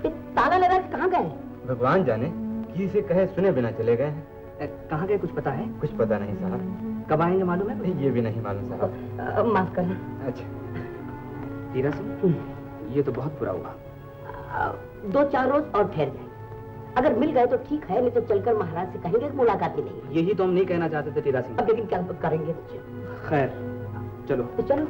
ये ताला लगा के कहाँ गए? भगवान जाने, किसी कहे सुने बिना चले गए हैं। कहाँ गए कुछ पता है? कुछ पता नहीं साहब। कब आएंगे मालूम है? नहीं, ये भी नहीं मालूम साहब। माफ करना। अच्छा तीरा सिंह, ये तो बहुत बुरा हुआ। 2-4 रोज और ठहर जाए। अगर मिल गए तो ठीक है, नहीं तो चलकर महाराज से कहेंगे कि मुलाकात ही नहीं। यही तो हम नहीं कहना चाहते थे तीरा सिंह। अब लेकिन क्या करेंगे? खैर चलो। तो चलो।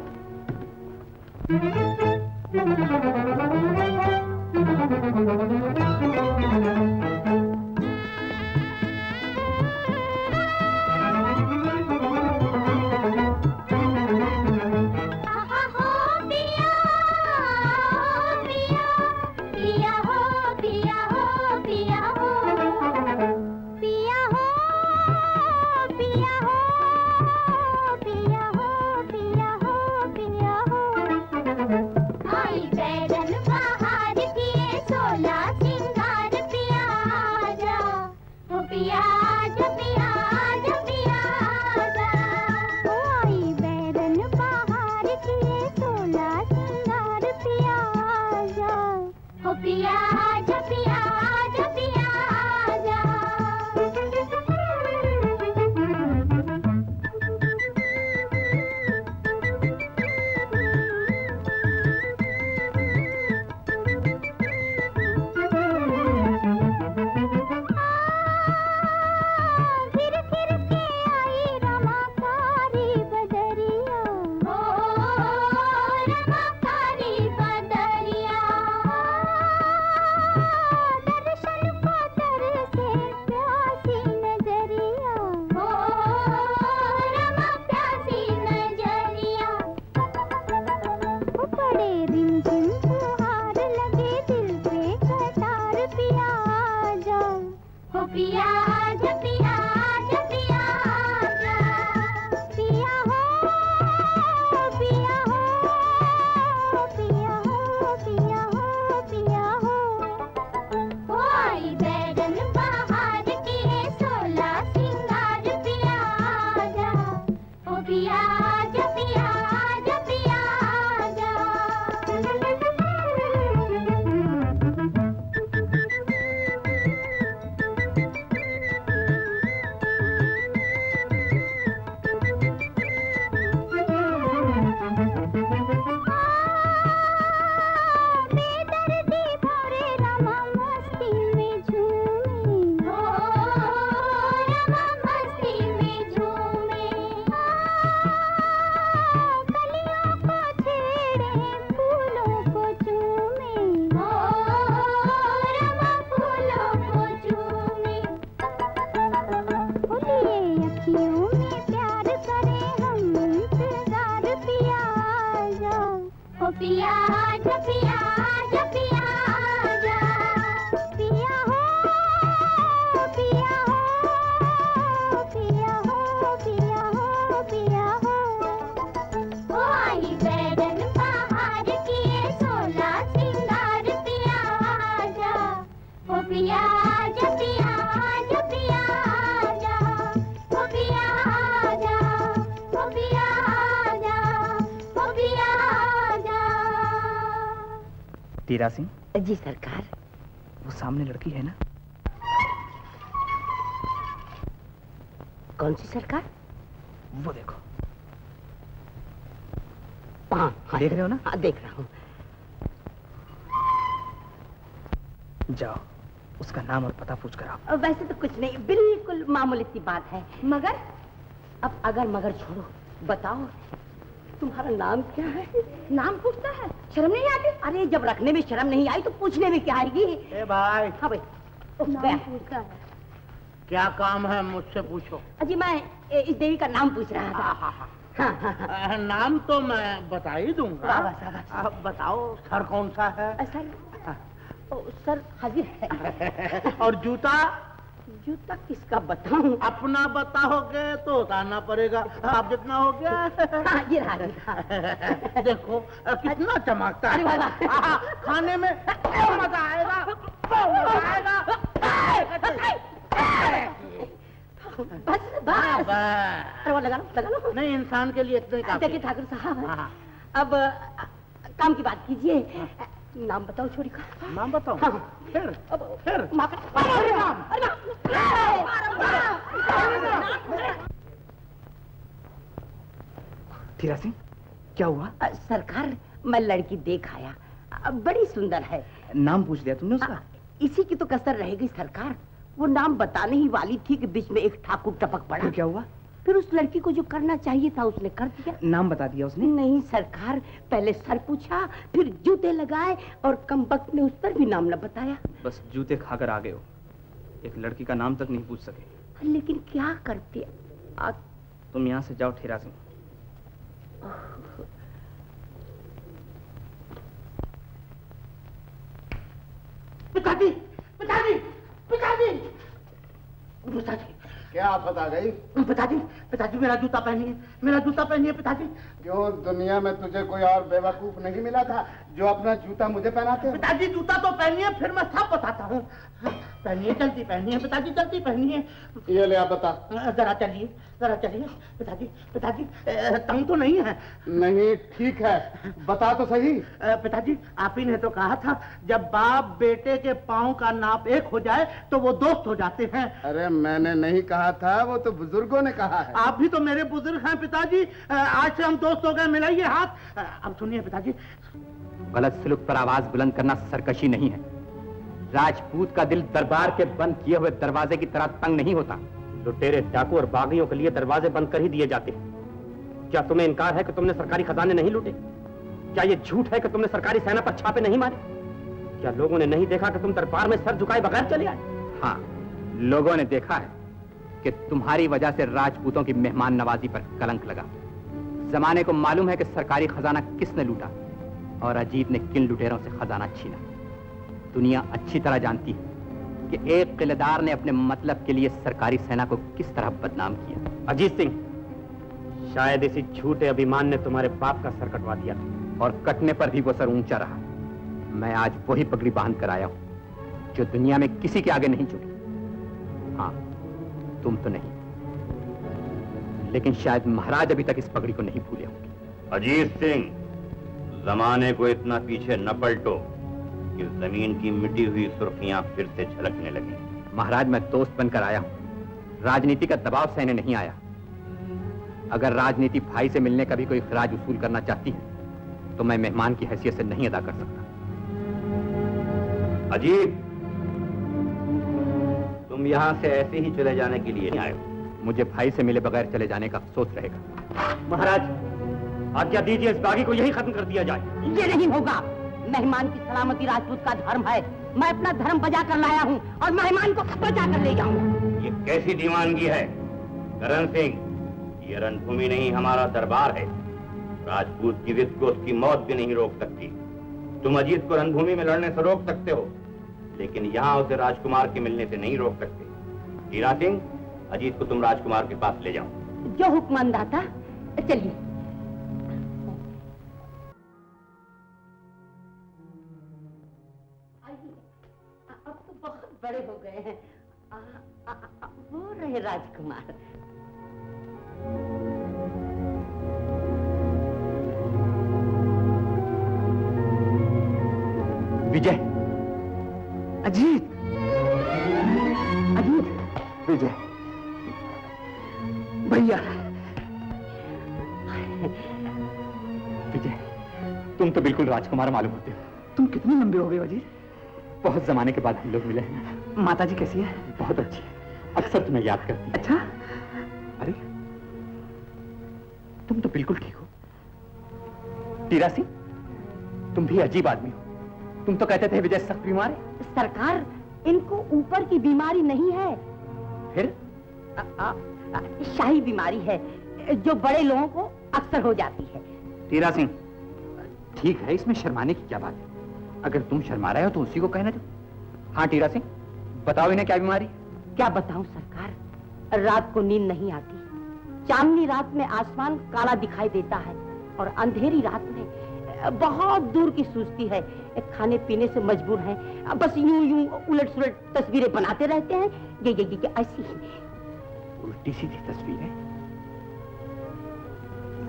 ओ पिया आजा पिया आजा पिया आजा पिया हो पिया हो पिया हो पिया हो पिया हो ओ आई बैरन बाहर किए 16 सिंगार पिया आजा ओ पिया आजा पिया आजा पिया आजा ओ पिया आजा ओ पिया आजा ओ पिया आजा। तीरा सिंह, जी सरकार। वो सामने लड़की है ना? कौन सी सरकार? वो देखो। हाँ हाँ देख रहे हो ना? हाँ देख रहा हूँ। जाओ, उसका नाम और पता पूछ कर आओ। वैसे तो कुछ नहीं, बिल्कुल मामूली सी बात है। मगर अब अगर मगर छोड़ो, बताओ तुम्हारा नाम क्या है? नाम पूछता है, शर्म नहीं आती? अरे जब रखने में शर्म नहीं आई तो पूछने में क्या आएगी? ए भाई। हाँ भाई। नाम पूछता है। क्या काम है मुझसे पूछो। अजी मैं इस देवी का नाम पूछ रहा था। हाँ। नाम तो मैं बता ही दूंगा। अब बताओ सर कौन सा है? सर हाजिर है। और जूता? जूता किसका बताऊं? अपना बताओगे तो बताना पड़ेगा। अब जितना हो गया। हाँ, ये रहा। देखो कितना चमकता है। खाने में मजा आएगा। बस बस। अरे वो लगा लो। नहीं, इंसान के लिए इतना ही काफी। देखिए ठाकुर साहब, अब काम की बात कीजिए। नाम बताओ छोरी का। नाम बताओ? हाँ। फिर तीरा सिंह, क्या हुआ? सरकार, मैं लड़की देख आया, बड़ी सुंदर है। नाम पूछ लिया तुमने उसका? इसी की तो कसर रह गई सरकार। वो नाम बताने ही वाली थी कि बीच में एक ठाकुर टपक पड़ा। फिर क्या हुआ? फिर उस लड़की को जो करना चाहिए था उसने कर दिया। नाम बता दिया उसने? नहीं सरकार, पहले सर पूछा, फिर जूते लगाए और कमबख्त ने उस पर भी नाम न बताया। बस जूते खाकर आ गए हो, एक लड़की का नाम तक नहीं पूछ सके। लेकिन क्या करते? तुम यहाँ से जाओ ठेरा सिंह। पिताजी, पिताजी, पिताजी, पिताजी। क्या आफत आ गई? पिताजी, पिताजी मेरा जूता पहनिए, मेरा जूता पहनिए पिताजी। क्यों, दुनिया में तुझे कोई और बेवकूफ नहीं मिला था जो अपना जूता मुझे पहनाते? पिताजी जूता तो पहनिए, फिर मैं सब बताता हूँ। पहनिए, जल्दी पहनिए पिताजी, जल्दी पहनिए। ये ले आप बता। जरा चलिए, जरा चलिए पिताजी। पिताजी तंग तो नहीं है? नहीं, ठीक है, बता तो सही। पिताजी आप ही ने तो कहा था जब बाप बेटे के पाँव का नाप एक हो जाए तो वो दोस्त हो जाते हैं। अरे मैंने नहीं कहा था, वो तो बुजुर्गों ने कहा है। आप भी तो मेरे बुजुर्ग हैं पिताजी, आज से हम दोस्त हो गए, मिलाइए हाथ। अब सुनिए पिताजी। गलत सलूक पर आवाज बुलंद करना सरकशी नहीं है। राजपूत का दिल दरबार के बंद किए हुए दरवाजे की तरह तंग नहीं होता। लुटेरे, डाकू और बागियों के लिए दरवाजे बंद कर ही दिए जाते हैं। क्या तुम्हें इनकार है कि तुमने सरकारी खजाने नहीं लूटे? क्या ये झूठ है कि तुमने सरकारी सेना पर छापे नहीं मारे? क्या लोगों ने नहीं देखा कि तुम दरबार में सर झुकाए बगैर चले आए? हाँ, लोगों ने देखा है कि तुम्हारी वजह से राजपूतों की मेहमान नवाजी पर कलंक लगा। जमाने को मालूम है कि सरकारी खजाना किसने लूटा और अजीत ने किन लुटेरों से खजाना छीना। दुनिया अच्छी तरह जानती है कि एक किलेदार ने अपने मतलब के लिए सरकारी सेना को किस तरह बदनाम किया। अजीत सिंह, शायद इसी झूठे अभिमान ने तुम्हारे बाप का सर कटवा दिया था और कटने पर भी वो सर ऊंचा रहा। मैं आज वही पगड़ी बांध कर आया हूं जो दुनिया में किसी के आगे नहीं झुकी। हाँ, तुम तो नहीं, लेकिन शायद महाराज अभी तक इस पगड़ी को नहीं भूले होंगे। अजीत सिंह, जमाने को इतना पीछे न पलटो कि जमीन की मिटी हुई सुर्खियां फिर से झलकने लगी। महाराज, मैं दोस्त बनकर आया हूं, राजनीति का दबाव सहने नहीं आया। अगर राजनीति भाई से मिलने का भी कोई खराज वसूल करना चाहती है तो मैं मेहमान की हैसियत से नहीं अदा कर सकता। अजीत, तुम यहाँ से ऐसे ही चले जाने के लिए नहीं आए हो। मुझे भाई से मिले बगैर चले जाने का अफसोस रहेगा। महाराज, आज्ञा दीजिए, इस बागी को यही खत्म कर दिया जाए। ये नहीं होगा। मेहमान की सलामती राजपूत का धर्म है। मैं अपना धर्म बजा कर लाया हूँ और मेहमान को बचा कर ले जाऊंगा। ये कैसी दीवानगी है? करण सिंह, ये रणभूमि नहीं, हमारा दरबार है। राजपूत की जिद को उसकी मौत भी नहीं रोक सकती। तुम अजीत को रणभूमि में लड़ने से रोक सकते हो, लेकिन यहाँ उसे राजकुमार के मिलने से नहीं रोक सकते। हीरा सिंह, अजीत को तुम राजकुमार के पास ले जाओ। जो हुक्म अंदाता, चलिए। अब तो बहुत बड़े हो गए हैं। वो रहे राजकुमार। विजय, अजीत, अजीत, विजय, भैया। विजय, तुम तो बिल्कुल राजकुमार मालूम होते हो। तुम कितने लंबे हो गए अजीत? बहुत जमाने के बाद हम लोग मिले हैं। माताजी कैसी है? बहुत अच्छी है, अक्सर तुम्हें याद करती है। अच्छा, अरे तुम तो बिल्कुल ठीक हो। हीरा सिंह, तुम भी अजीब आदमी हो। तुम तो कहते थे विजय सख्त बीमार है। सरकार, इनको ऊपर की बीमारी नहीं है, फिर शाही बीमारी है, जो बड़े लोगों को अक्सर हो जाती है। हीरा सिंह, ठीक है, इसमें शर्माने की क्या बात है? अगर तुम शर्मा रहे हो तो उसी को कहना दो। हाँ हीरा सिंह, बताओ इन्हें क्या बीमारी? क्या बताऊं सरकार, रात को नींद नहीं आती। चांदनी रात में आसमान काला दिखाई देता है और अंधेरी रात में बहुत दूर की सूझती है। खाने पीने से मजबूर हैं, बस यूं यूं उलट सुलट तस्वीरें बनाते रहते हैं। ये ऐसी उल्टी सीधी तस्वीरें।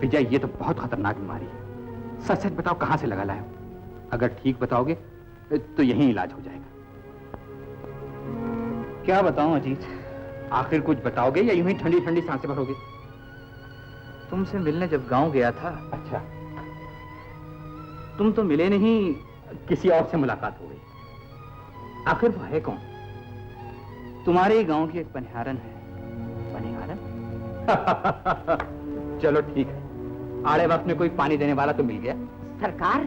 विजय, ये तो बहुत खतरनाक बीमारी है। सच सच बताओ, कहां से लगा लाए हो? अगर ठीक बताओगे तो यहीं इलाज हो जाएगा। क्या बताऊं अजीत? आखिर कुछ बताओगे या यूं ही ठंडी ठंडी सांसें भरोगे? तुमसे मिलने जब गांव गया था। अच्छा, तुम तो मिले नहीं, किसी और से मुलाकात हो गई। आखिर वो है कौन? तुम्हारे ही गांव की एक पनिहारन है। पनिहारन? चलो ठीक है, आड़े वक्त में कोई पानी देने वाला तो मिल गया। सरकार,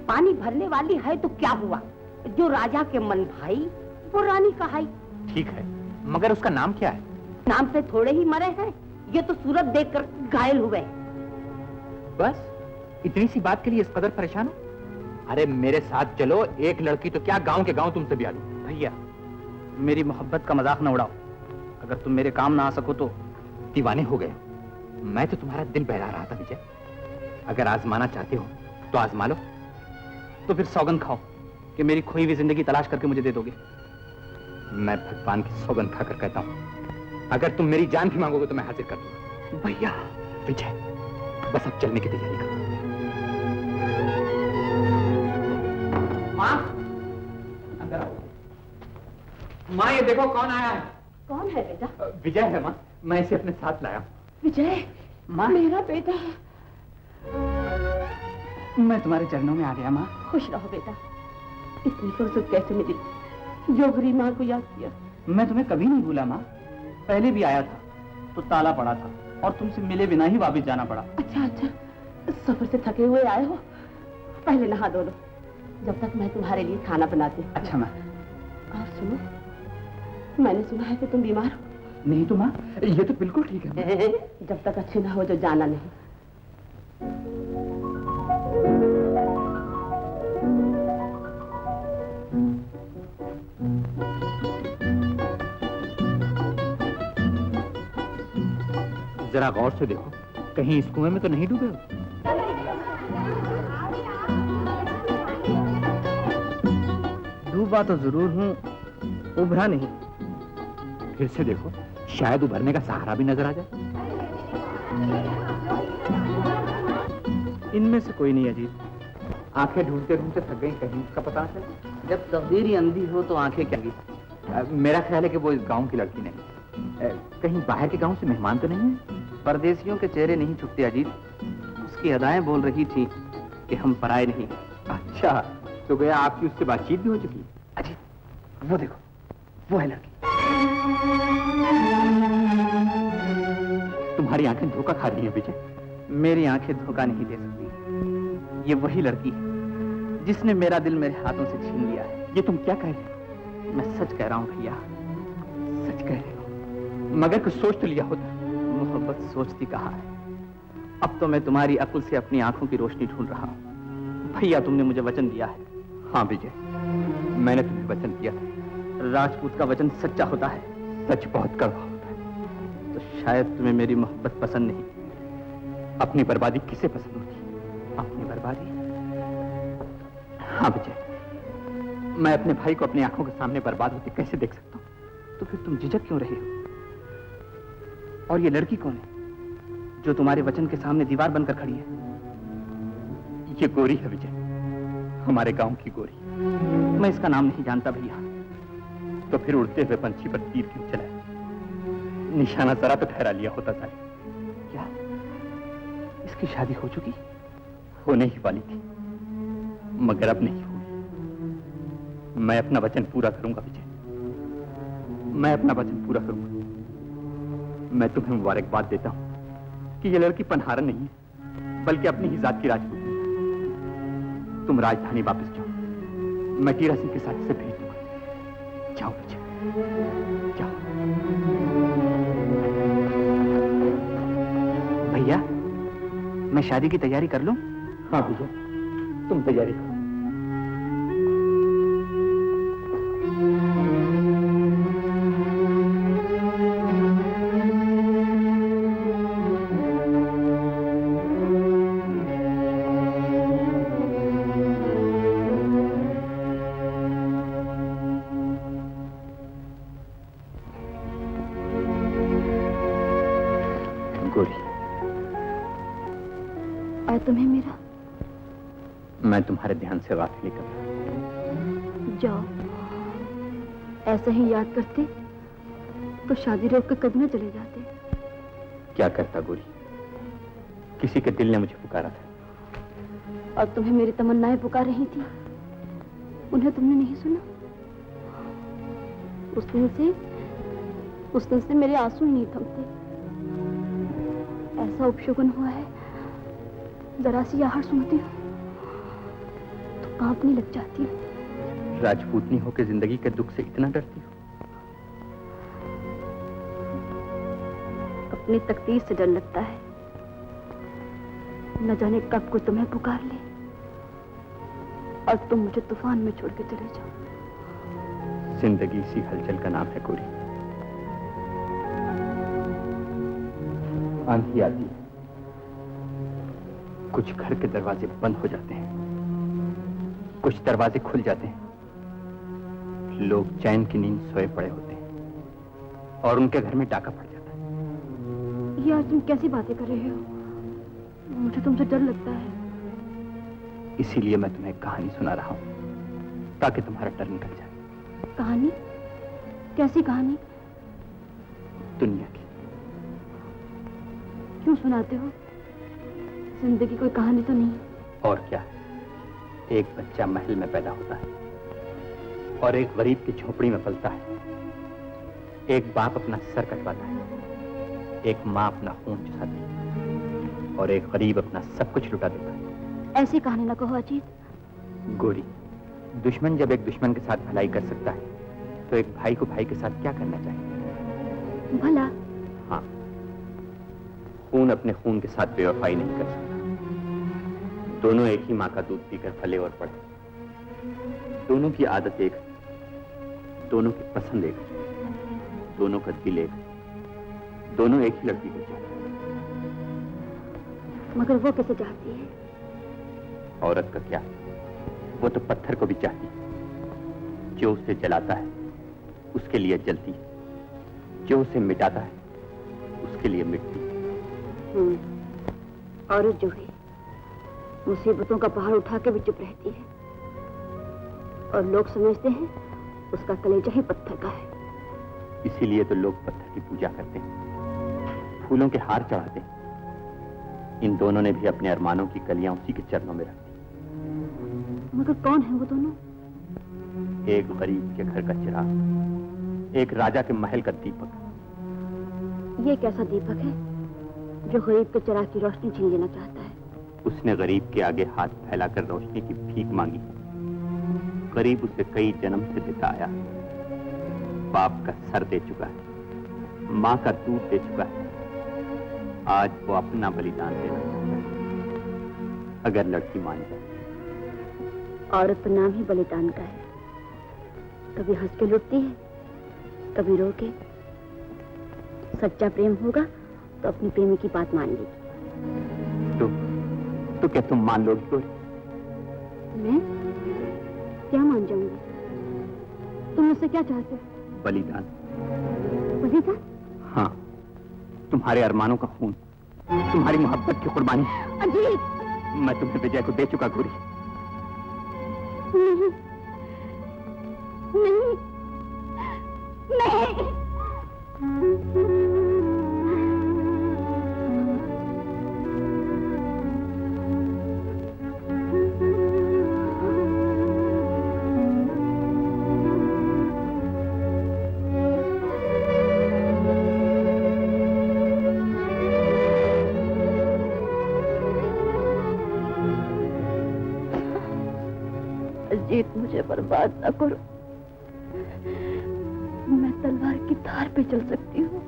पानी भरने वाली है तो क्या हुआ? जो राजा के मन भाई, वो रानी कहाई। ठीक है, मगर उसका नाम क्या है? नाम से थोड़े ही मरे हैं, ये तो सूरत देखकर घायल हुए। बस इतनी सी बात के लिए इस कदर परेशान हो? अरे मेरे साथ चलो, एक लड़की तो क्या गांव के गांव तुमसे भी आ लूं। भैया, मेरी मोहब्बत का मजाक न उड़ाओ। अगर तुम मेरे काम ना आ सको तो। दीवाने हो गए। मैं तो तुम्हारा दिल बहला रहा था विजय। अगर आजमाना चाहते हो तो आजमा लो। तो फिर सौगंध खाओ कि मेरी खोई हुई जिंदगी तलाश करके मुझे दे दोगे। मैं भगवान की सौगंध खाकर कहता हूं, अगर तुम मेरी जान भी मांगोगे तो मैं हाजिर कर दूंगा। भैया। विजय, बस अब चलने की तैयारी करो। माँ, अंदर आओ। माँ, ये देखो कौन आया है। कौन है बेटा? विजय है माँ, मैं इसे अपने साथ लाया। विजय, माँ, मेरा बेटा। मैं तुम्हारे चरणों में आ गया माँ। खुश रहो बेटा। इतनी फुर्सत कैसे मिली जो गरीब माँ को याद किया? मैं तुम्हें कभी नहीं भूला माँ। पहले भी आया था तो ताला पड़ा था और तुमसे मिले बिना ही वापस जाना पड़ा। अच्छा अच्छा, सफर से थके हुए आए हो, पहले नहा धो लो, जब तक मैं तुम्हारे लिए खाना बनाती हूँ। अच्छा माँ। और सुनो, मैंने सुना है कि तुम बीमार हो। नहीं तो माँ, ये तो बिल्कुल ठीक है। जब तक अच्छे ना हो जो जाना नहीं। जरा गौर से देखो, कहीं इस कुएं में तो नहीं डूबे हो? डूबा तो जरूर हूँ, उभरा नहीं। फिर से देखो, शायद उभरने का सहारा भी नजर आ जाए। इनमें से कोई नहीं अजीत। आंखें ढूंढते ढूंढते थक गई, कहीं उसका पता न चला। जब तकदीर ही अंधी हो तो आंखें क्या गी? मेरा ख्याल है कि वो इस गांव की लड़की नहीं। कहीं बाहर के गांव से मेहमान तो नहीं है? परदेशियों के चेहरे नहीं छुपते अजीत। उसकी अदाएं बोल रही थी कि हम पराए नहीं। अच्छा, तो गया आपकी उससे बातचीत भी हो चुकी? अजीत, वो देखो, वो है लड़की। तुम्हारी आंखें धोखा खा रही हैं विजय। मेरी आंखें धोखा नहीं दे सकती। ये वही लड़की है जिसने मेरा दिल मेरे हाथों से छीन लिया है। ये तुम क्या कह रहे हो? मैं सच कह रहा हूँ भैया। सच कह रहे हो? मगर कुछ सोच तो लिया होता। मोहब्बत सोचती कहाँ है, अब तो मैं तुम्हारी अक्ल से अपनी आंखों की रोशनी ढूंढ रहा हूँ। भैया, तुमने मुझे वचन दिया है। हाँ विजय, मैंने तुम्हें वचन दिया था। राजपूत का वचन सच्चा होता है। सच बहुत कड़वा होता है। तो शायद तुम्हें मेरी मोहब्बत पसंद नहीं। अपनी बर्बादी किसे पसंद होती? अपनी बर्बादी? हाँ विजय, मैं अपने भाई को अपनी आंखों के सामने बर्बाद होते कैसे देख सकता हूँ? तो फिर तुम झिझक क्यों रहे हो? और ये लड़की कौन है जो तुम्हारे वचन के सामने दीवार बनकर खड़ी है? ये गोरी है विजय, हमारे गांव की गोरी। मैं इसका नाम नहीं जानता भैया। तो फिर उड़ते हुए पंछी पर तीर क्यों चलाया? निशाना जरा तो ठहरा लिया होता था। क्या इसकी शादी हो चुकी? होने ही वाली थी, मगर अब नहीं हुई। मैं अपना वचन पूरा करूंगा विजय, मैं अपना वचन पूरा करूंगा। मैं तुम्हें मुबारकबाद देता हूं कि ये लड़की पनहारन नहीं है, बल्कि अपनी ही जात की राजपूत है। तुम राजधानी वापस जाओ, मैं टीरा सिंह के साथ इसे भेज दूंगा। जाओ विजय, जाओ। भैया, मैं शादी की तैयारी कर लूं? हाँ विजय, तुम तैयारी करो। आज तुम्हें मेरा? मैं तुम्हारे ध्यान से बात नहीं कर रहा। जाओ, ऐसा ही याद करते तो शादी रोक के कभी न चले जाते। क्या करता गोरी, किसी के दिल ने मुझे पुकारा था। और तुम्हें मेरी तमन्नाएं पुकार रही थी, उन्हें तुमने नहीं सुना? उस दिन से मेरे आंसू ही नहीं थमते। ऐसा उपशुगन हुआ है, जरा सी आहट सुनती हूँ तो कांपने लग जाती हूँ। राजपूतनी होकर जिंदगी के दुख से इतना डरती हो? अपनी तकदीर से डर लगता है, न जाने कब को तुम्हें पुकार ले और तुम मुझे तूफान में छोड़ के चले जाओ। जिंदगी इसी हलचल का नाम है गोरी। आंधी आती है, कुछ घर के दरवाजे बंद हो जाते हैं, कुछ दरवाजे खुल जाते हैं। लोग चैन की नींद सोए पड़े होते हैं और उनके घर में डाका पड़ जाता है। ये आज तुम कैसी बातें कर रहे हो? मुझे तुमसे डर लगता है। इसीलिए मैं तुम्हें कहानी सुना रहा हूं, ताकि तुम्हारा डर निकल जाए। कहानी? कैसी कहानी? दुनिया की। क्यों सुनाते हो? जिंदगी कोई कहानी तो नहीं? और क्या, एक बच्चा महल में पैदा होता है और एक गरीब की झोपड़ी में पलता है। एक बाप अपना सर कटवाता है, एक माँ अपना खून चुसाती है और एक गरीब अपना सब कुछ लुटा देता है। ऐसी कहानी ना कहो अजीत। गोरी, दुश्मन जब एक दुश्मन के साथ भलाई कर सकता है तो एक भाई को भाई के साथ क्या करना चाहिए? भला? हाँ, खून अपने खून के साथ बेवफाई नहीं कर सकता। दोनों एक ही माँ का दूध पीकर फले और पड़े, दोनों की आदत एक, दोनों की पसंद एक, दोनों का दिल एक, दोनों एक ही लड़की को चाहते। मगर वो कैसे चाहती है? औरत का क्या, वो तो पत्थर को भी चाहती है। जो उसे जलाता है उसके लिए जलती है, जो उसे मिटाता है उसके लिए मिटती है। औरत जो है मुसीबतों का पहाड़ उठा के भी चुप रहती है और लोग समझते हैं उसका कलेजा ही पत्थर का है। इसीलिए तो लोग पत्थर की पूजा करते हैं, फूलों के हार चढ़ाते हैं। इन दोनों ने भी अपने अरमानों की कलियां उसी के चरणों में रख दी। मगर कौन है वो दोनों? एक गरीब के घर का चिराग, एक राजा के महल का दीपक। ये कैसा दीपक है जो गरीब के चिराग की रोशनी छीन लेना चाहता है? उसने गरीब के आगे हाथ फैलाकर रोशनी की भीख मांगी। गरीब उसे कई जन्म से देता आया, बाप का सर दे चुका है, माँ का दूध दे चुका है, आज वो अपना बलिदान देना चाहता है, अगर लड़की मान जाए। औरत का नाम ही बलिदान का है। कभी हंस के लुटती है, कभी रो के। सच्चा प्रेम होगा तो अपनी प्रेमी की बात मान लेगी। तो क्या तुम मान लोगी गोरी? मैं क्या मान जाऊंगी? तुम मुझसे क्या चाहते हो? बलिदान। बलिदान? हाँ, तुम्हारे अरमानों का खून, तुम्हारी मोहब्बत की कुर्बानी। अजीत! मैं तुम्हें विजय को दे चुका गोरी। नहीं, नहीं, नहीं। अजीत, मुझे बर्बाद न करो। मैं तलवार की धार पे चल सकती हूँ,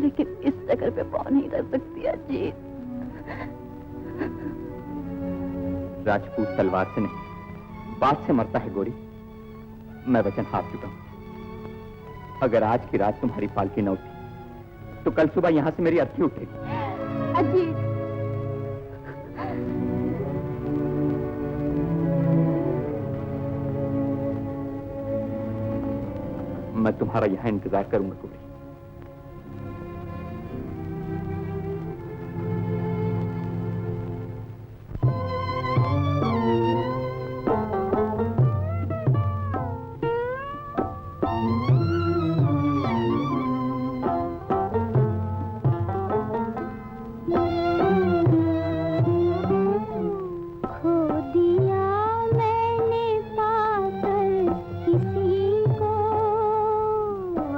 लेकिन इस जगह पे पाँव नहीं रख सकती अजीत। राजपूत तलवार से नहीं, बात से मरता है गोरी। मैं वचन हाथ चुका हूं। अगर आज की रात तुम्हारी पालकी न उठी तो कल सुबह यहां से मेरी अर्थी उठेगी। अजीत! मैं तुम्हारा यहां इंतजार करूंगा गोरी।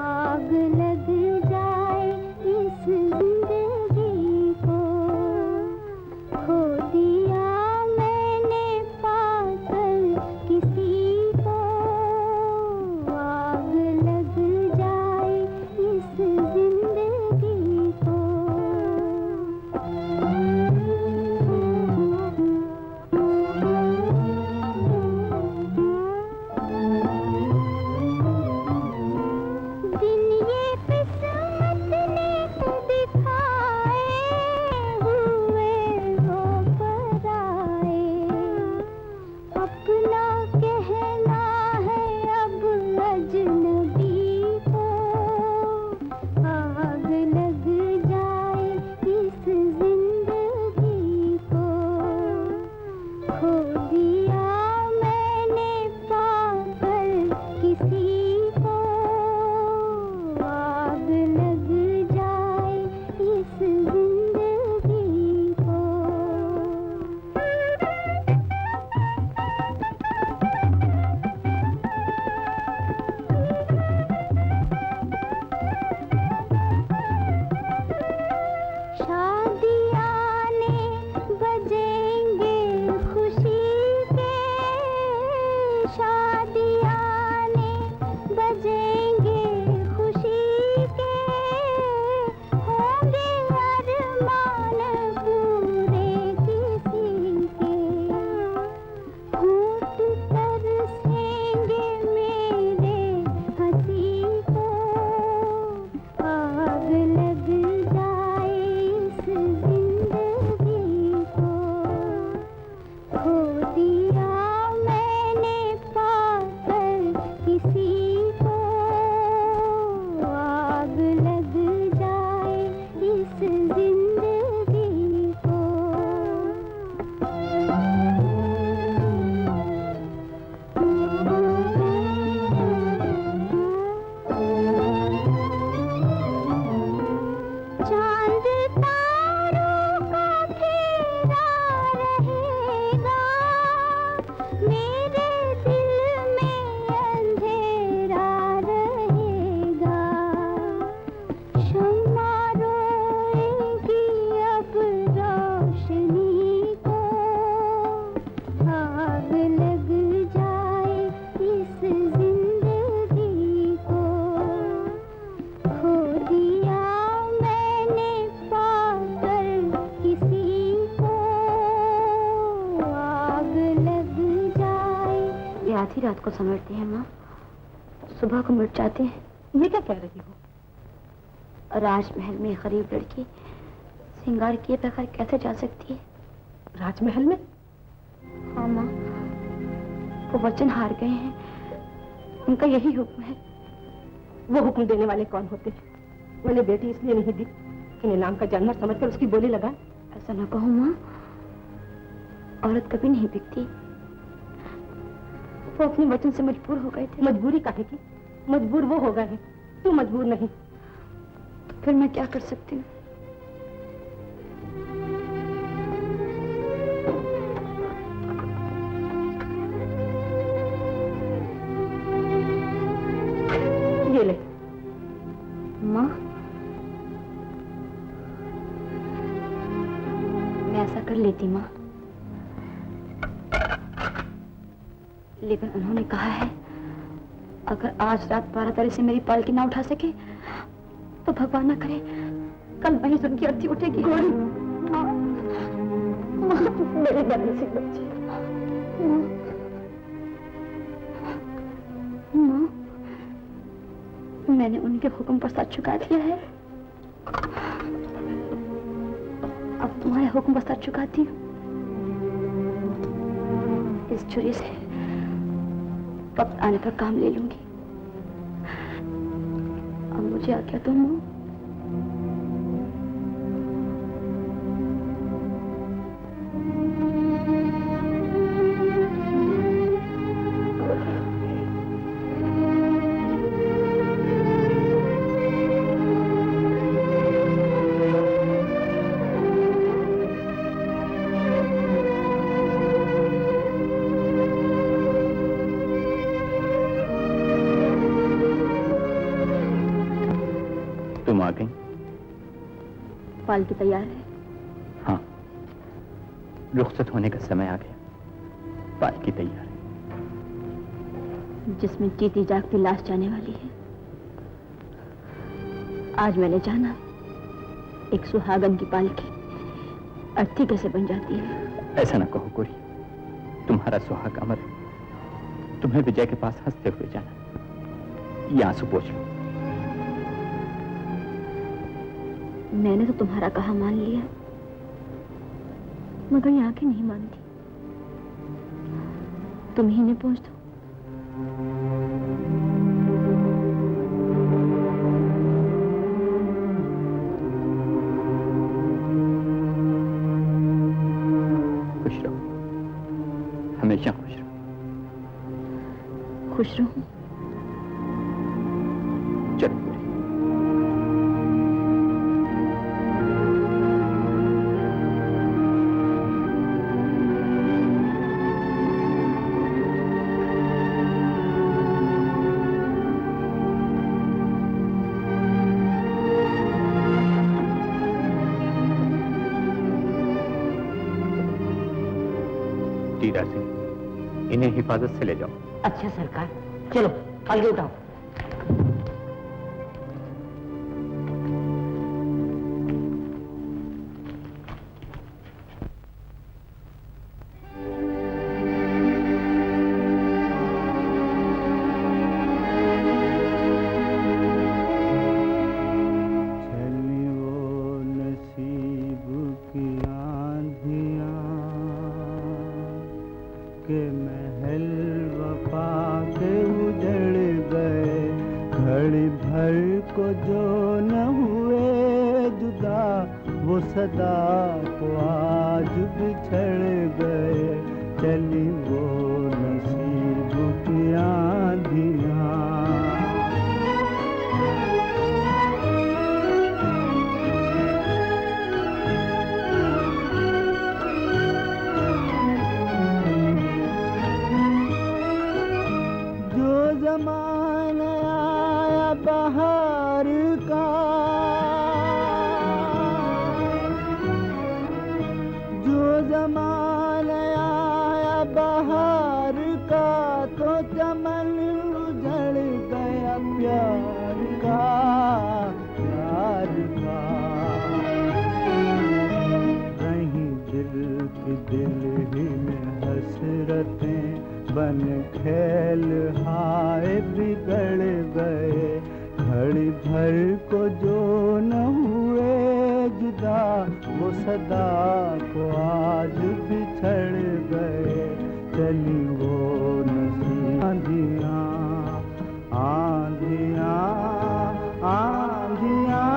आग लगी रात को समेटती हैं माँ, सुबह को मिट जाती हैं। ये क्या कह रही हो? राजमहल में गरीब लड़की श्रृंगार किए बगैर कैसे जा सकती है? राजमहल में? हाँ माँ, वो वचन हार गए हैं, उनका यही हुक्म है। वो हुक्म देने वाले कौन होते हैं? मैंने बेटी इसलिए नहीं दी कि नीलाम का जानवर समझकर उसकी बोली लगाए। ऐसा ना कहो माँ, औरत कभी नहीं बिकती। वो अपने वचन से मजबूर हो गए थे। मजबूरी काहे की? मजबूर वो हो गए हैं, तू मजबूर नहीं। तो फिर मैं क्या कर सकती हूँ? ये ले। माँ, मैं ऐसा कर लेती माँ, लेकिन उन्होंने कहा है अगर आज रात 12 तारीख से मेरी पालकी ना उठा सके तो भगवान ना करे कल वहीं से उनकी अर्थी उठेगी। मेरे बड़े से बच्चे। माँ, मैंने उनके हुक्म पर सर झुका दिया है, अब तुम्हारे हुक्म पर सर झुकाती हूँ। इस छुरी से वक्त आने पर काम ले लूंगी। अब मुझे आज्ञा दो माँ। तुम आ गई? पालकी तैयार है? हाँ, रुखसत होने का समय आ गया। पालकी तैयार है। जिसमें जीती जागती लाश जाने वाली है। आज मैंने जाना एक सुहागन की पालकी अर्थी कैसे बन जाती है। ऐसा ना कहो गोरी, तुम्हारा सुहाग अमर है। तुम्हें विजय के पास हंसते हुए जाना। ये आंसू पोंछ लो। मैंने तो तुम्हारा कहा मान लिया, मगर ये आंखें नहीं मानती। तुम ही ने पहुंच दो। खुश रहो, हमेशा खुश रहो। खुश रहूं? चलो तीरा सिंह, इन्हें हिफाजत से ले जाओ। अच्छा सरकार, चलो पालकी उठाओ। के महल वफा के उजड़ गए, घड़ी भर को जो न हुए जुदा, वो सदा को आज बिछड़ गए। चली वो नसीब की आंधियां। ज़माना आया बहार का, जो ज़माना आया बहार का, तो चमन उजड़ गया प्यार का, प्यार का। कहीं दिल की दिल ही में हसरतें बन मन खेल हाय बिगड़ गए, घड़ी भर को जो न हुए जुदा, वो सदा को आज बिछड़ गए। चली वो आंधियाँ आंधियाँ आंधियाँ।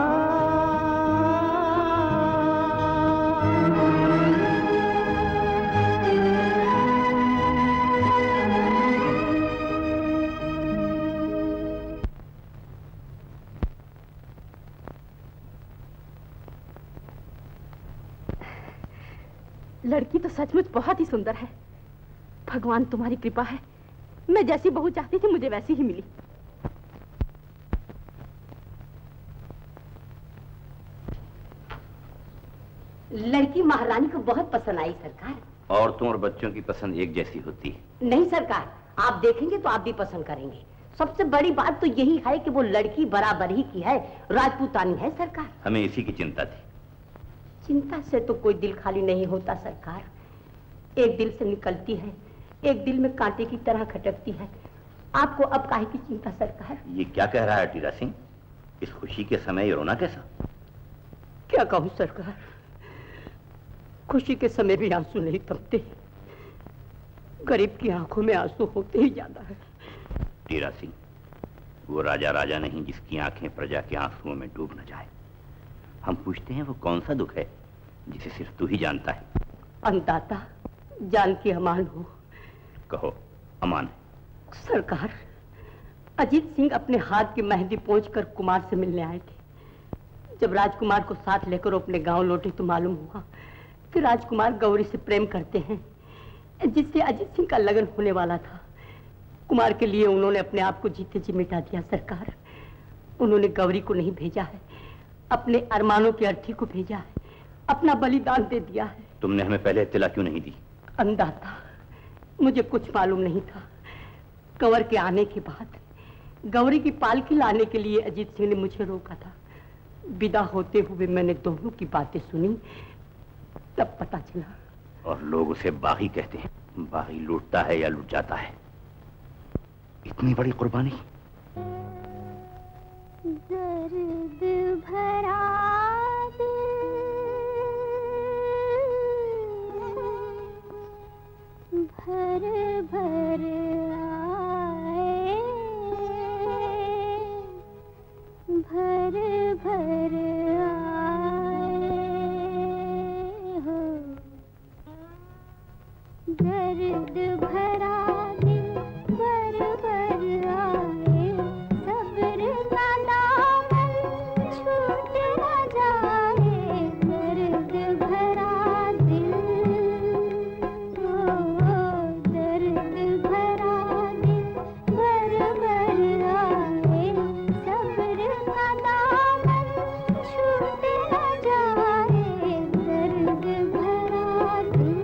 लड़की तो सचमुच बहुत ही सुंदर है। भगवान तुम्हारी कृपा है, मैं जैसी बहू चाहती थी मुझे वैसी ही मिली। लड़की महारानी को बहुत पसंद आई सरकार। औरतों और बच्चों की पसंद एक जैसी होती है। नहीं सरकार, आप देखेंगे तो आप भी पसंद करेंगे। सबसे बड़ी बात तो यही है कि वो लड़की बराबर ही की है, राजपूतानी है सरकार। हमें इसी की चिंता थी। चिंता से तो कोई दिल खाली नहीं होता सरकार। एक दिल से निकलती है, एक दिल में कांटे की तरह खटकती है। आपको अब काहे की चिंता सरकार? ये क्या कह रहा है टीरा सिंह? इस खुशी के समय रोना कैसा? क्या कहूँ सरकार, खुशी के समय भी आंसू नहीं थमते, गरीब की आंखों में आंसू होते ही ज्यादा है। टीरा सिंह, वो राजा राजा नहीं जिसकी आंखें प्रजा के आंसुओं में डूब न जाए। हम पूछते हैं वो कौन सा दुख है जिसे सिर्फ तू ही जानता है? अन्नदाता, जान की अमान हो। कहो, अमान है। सरकार, अजीत सिंह अपने हाथ की मेहंदी पहुंचकर कुमार से मिलने आए थे। जब राजकुमार को साथ लेकर वो अपने गांव लौटे तो मालूम हुआ कि राजकुमार गौरी से प्रेम करते हैं, जिससे अजीत सिंह का लगन होने वाला था। कुमार के लिए उन्होंने अपने आप को जीते जी मिटा दिया सरकार। उन्होंने गौरी को नहीं भेजा है, अपने अरमानों की अर्थी को भेजा है, अपना बलिदान दे दिया है। तुमने हमें पहले इत्तला क्यों नहीं दी? अन्नदाता, मुझे कुछ मालूम नहीं था। कंवर के आने के बाद गौरी की पालकी लाने के लिए अजीत सिंह ने मुझे रोका था। विदा होते हुए मैंने दोनों की बातें सुनी, तब पता चला। और लोग उसे बागी कहते हैं। बागी लूटता है या लूट जाता है? इतनी बड़ी कुर्बानी। दर्द भरा दिल भर भर आए, भर भर आए हो। दर्द भरा दिल भर भर आए, सब्र का दामन छूट न जाए। दर्द भरा दिल, दर्द भरा दिल भर भर आए, सब्र का दामन छूट न जाए। दर्द भरा दिल।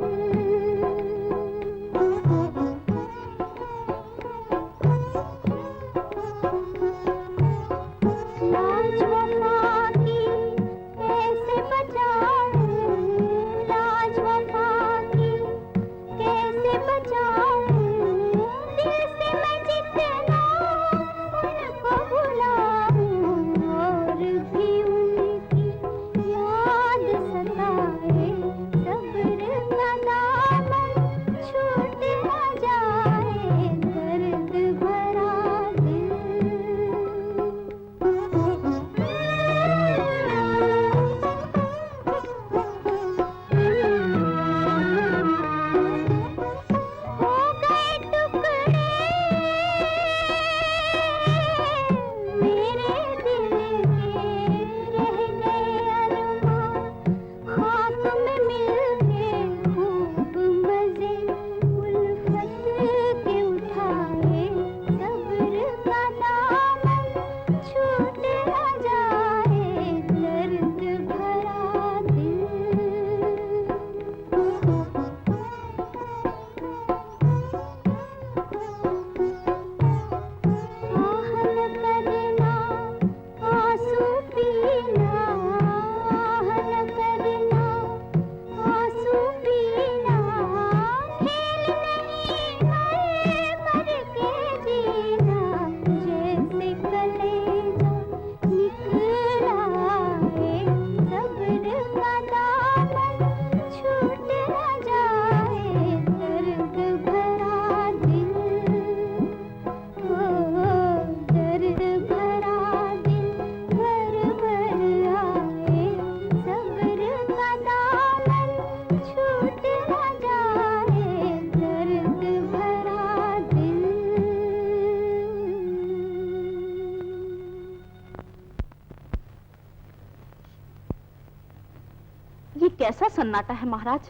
कैसा सन्नाटा है महाराज?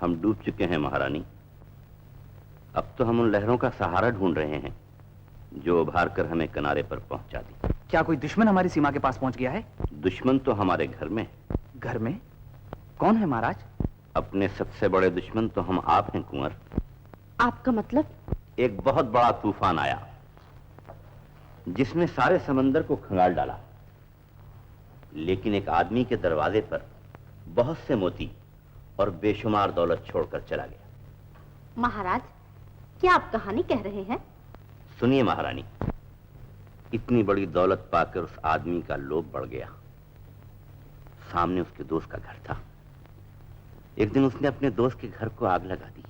हम डूब चुके हैं महारानी। अब तो हम उन लहरों का सहारा ढूंढ रहे हैं जो उभार कर हमें किनारे पर पहुंचा दी। क्या कोई दुश्मन हमारी सीमा के पास पहुंच गया है? दुश्मन तो हमारे घर में है। घर में? कौन है महाराज? अपने सबसे बड़े दुश्मन तो हम आप हैं कुंवर। आपका मतलब? एक बहुत बड़ा तूफान आया जिसने सारे समंदर को खंगाल डाला, लेकिन एक आदमी के दरवाजे पर बहुत से मोती और बेशुमार दौलत छोड़कर चला गया। महाराज, क्या आप कहानी कह रहे हैं? सुनिए महारानी, इतनी बड़ी दौलत पाकर उस आदमी का लोभ बढ़ गया। सामने उसके दोस्त का घर था। एक दिन उसने अपने दोस्त के घर को आग लगा दी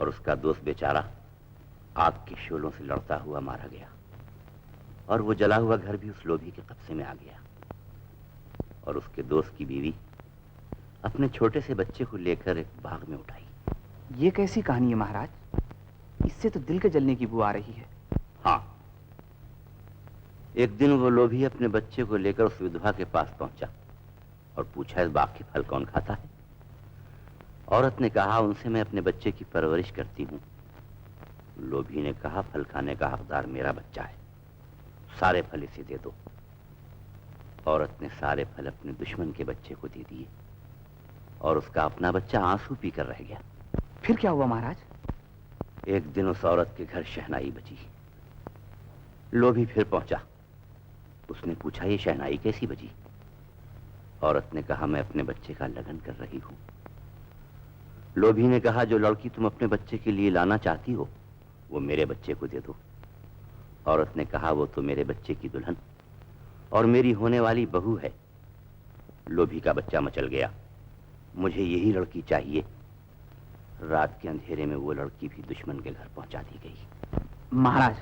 और उसका दोस्त बेचारा आग के शोलों से लड़ता हुआ मारा गया, और वो जला हुआ घर भी उस लोभी के कब्जे में आ गया। और उसके दोस्त की बीवी अपने छोटे से बच्चे को लेकर एक बाग में उठाई। ये कैसी कहानी है महाराज? इससे तो दिल के जलने की बू आ रही है। हाँ, एक दिन वो लोभी अपने बच्चे को लेकर उस विधवा के पास पहुंचा और पूछा, इस बाग के फल कौन खाता है? औरत ने कहा, उनसे मैं अपने बच्चे की परवरिश करती हूं। लोभी ने कहा, फल खाने का हकदार मेरा बच्चा है, सारे फल इसे दे दो। औरत ने सारे फल अपने दुश्मन के बच्चे को दे दिए और उसका अपना बच्चा आंसू पीकर रह गया। फिर क्या हुआ महाराज? एक दिन उस औरत के घर शहनाई बजी। लोभी फिर पहुंचा। उसने पूछा, ये शहनाई कैसी बजी? औरत ने कहा, मैं अपने बच्चे का लगन कर रही हूं। लोभी ने कहा, जो लड़की तुम अपने बच्चे के लिए लाना चाहती हो वो मेरे बच्चे को दे दो। औरत ने कहा, वो तो मेरे बच्चे की दुल्हन और मेरी होने वाली बहू है। लोभी का बच्चा मचल गया, मुझे यही लड़की चाहिए। रात के अंधेरे में वो लड़की भी दुश्मन के घर पहुंचा दी गई। महाराज,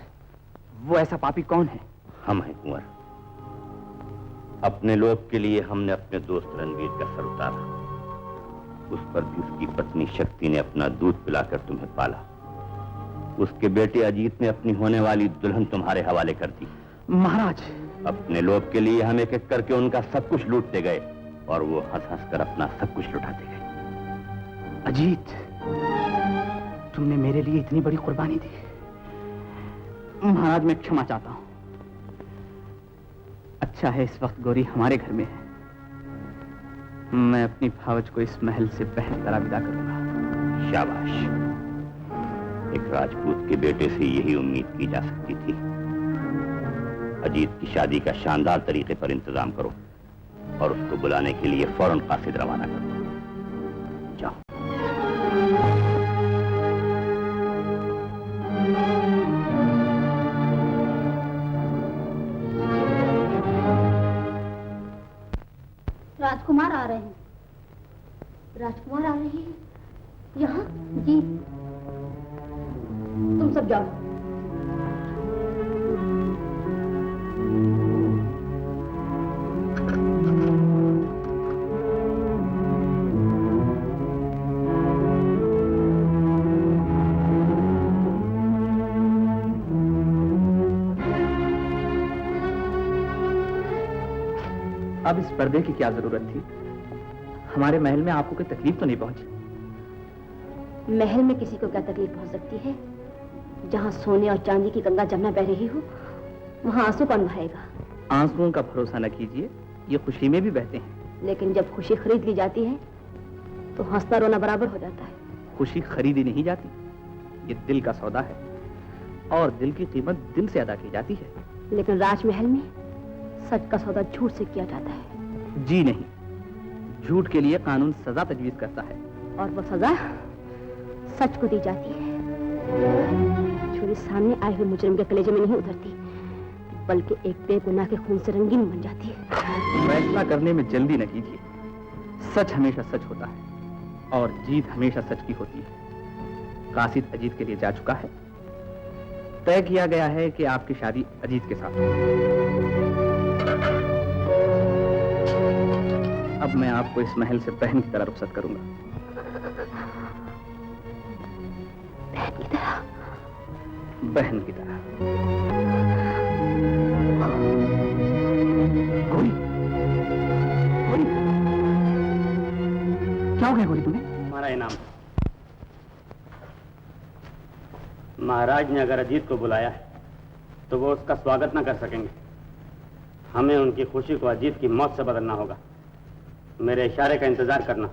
वो ऐसा पापी कौन है? हम हैं कुंवर। अपने लोभ के लिए हमने अपने दोस्त रणवीर का सर उतारा। उस पर भी उसकी पत्नी शक्ति ने अपना दूध पिलाकर तुम्हें पाला। उसके बेटे अजीत ने अपनी होने वाली दुल्हन तुम्हारे हवाले कर दी। महाराज, अपने लोभ के लिए हम एक एक करके उनका सब कुछ लूटते गए और वो हंस हंस कर अपना सब कुछ लुटाते गए। अजीत, तुमने मेरे लिए इतनी बड़ी कुर्बानी दी। महाराज, मैं क्षमा चाहता हूं। अच्छा है इस वक्त गौरी हमारे घर में है। मैं अपनी भावज को इस महल से पहले तरह विदा करूंगा। शाबाश, एक राजपूत के बेटे से यही उम्मीद की जा सकती थी। अजीत की शादी का शानदार तरीके पर इंतजाम करो और उसको बुलाने के लिए फौरन कासिद रवाना करो। जाओ। राजकुमार आ रहे हैं। राजकुमार आ रहे हैं यहाँ? जी। तुम सब जाओ। अब इस पर्दे की क्या जरूरत थी? हमारे महल में आपको कोई तकलीफ तो नहीं पहुंची? महल में किसी को क्या तकलीफ पहुंच सकती है? जहां सोने और चांदी की गंगा जमुना बह रही हो, वहां आंसू कौन बहाएगा? आंसुओं का भरोसा न कीजिए, ये खुशी में भी बहते हैं। लेकिन जब खुशी खरीद ली जाती है तो हंसना रोना बराबर हो जाता है। खुशी खरीदी नहीं जाती, ये दिल का सौदा है और दिल की कीमत दिल से अदा की जाती है। लेकिन राजमहल में सच का सौदा झूठ से किया जाता है। जी नहीं, झूठ के लिए कानून सजा तजवीज करता है और वो सजा सच को दी जाती है। छुरी सामने आए हुए मुजरिम के कलेजे में नहीं उतरती, बल्कि एक बेगुनाह के खून से रंगीन बन जाती है। फैसला करने में जल्दी न कीजिए। सच हमेशा सच होता है और जीत हमेशा सच की होती है। कासिद अजीत के लिए जा चुका है। तय किया गया है कि आपकी शादी अजीत के साथ होगी। अब मैं आपको इस महल से बहन की तरह रुखसत करूंगा। बहन की तरह? बहन की तरह। गौरी, क्या हो गया गोरी तुम्हें? हमारा इनाम। महाराज ने अगर अजीत को बुलाया है तो वो उसका स्वागत न कर सकेंगे। हमें उनकी खुशी को अजीत की मौत से बदलना होगा। मेरे इशारे का इंतजार करना।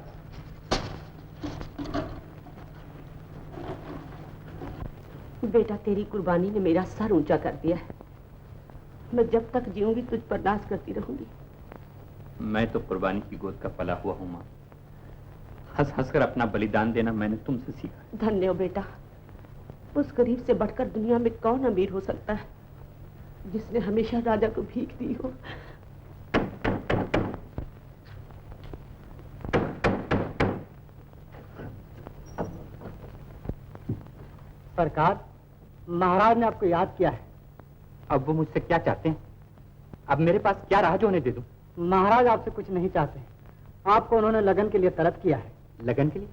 बेटा, तेरी कुर्बानी ने मेरा सर ऊंचा कर दिया है। मैं जब तक जीऊंगी तुझ पर नाज करती रहूंगी। मैं तो कुर्बानी की गोद का पला हुआ हूं मां। हंस हंस कर अपना बलिदान देना मैंने तुमसे सीखा। धन्य हो बेटा। उस गरीब से बढ़कर दुनिया में कौन अमीर हो सकता है जिसने हमेशा राजा को भीख दी हो। सरकार, महाराज ने आपको याद किया है। अब वो मुझसे क्या चाहते हैं? अब मेरे पास क्या रहा जो उन्हें दे दूं? महाराज आपसे कुछ नहीं चाहते। आपको उन्होंने लगन के लिए तलब किया है। लगन के लिए?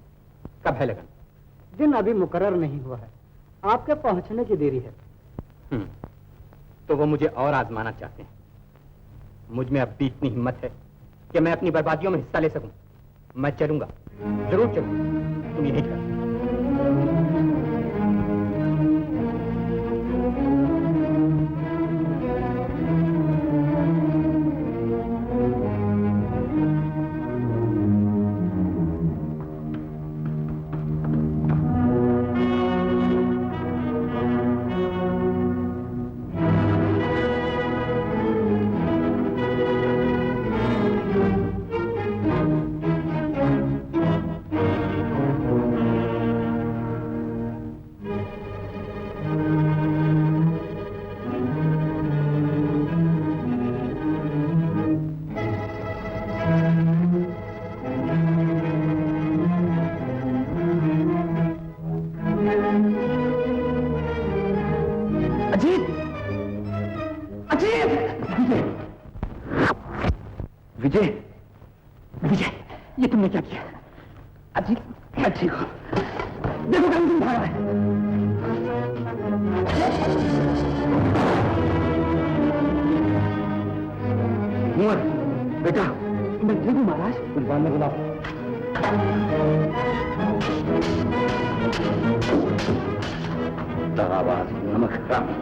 कब है लगन? दिन अभी मुकर्रर नहीं हुआ है। आपके पहुंचने की देरी है। तो वो मुझे और आजमाना चाहते हैं। मुझ में अब भी इतनी हिम्मत है कि मैं अपनी बर्बादियों में हिस्सा ले सकूं। मैं चलूंगा, जरूर चलूंगा। तुम यही कर। विजय, विजय, ये तुमने क्या किया? अजीत, अजीत, देखो कहीं तुम भागा है। कुंवर, बेटा, मैं ठीक हूँ महाराज। कुछ बाद में बुलाओ। दगाबाज, नमस्कार।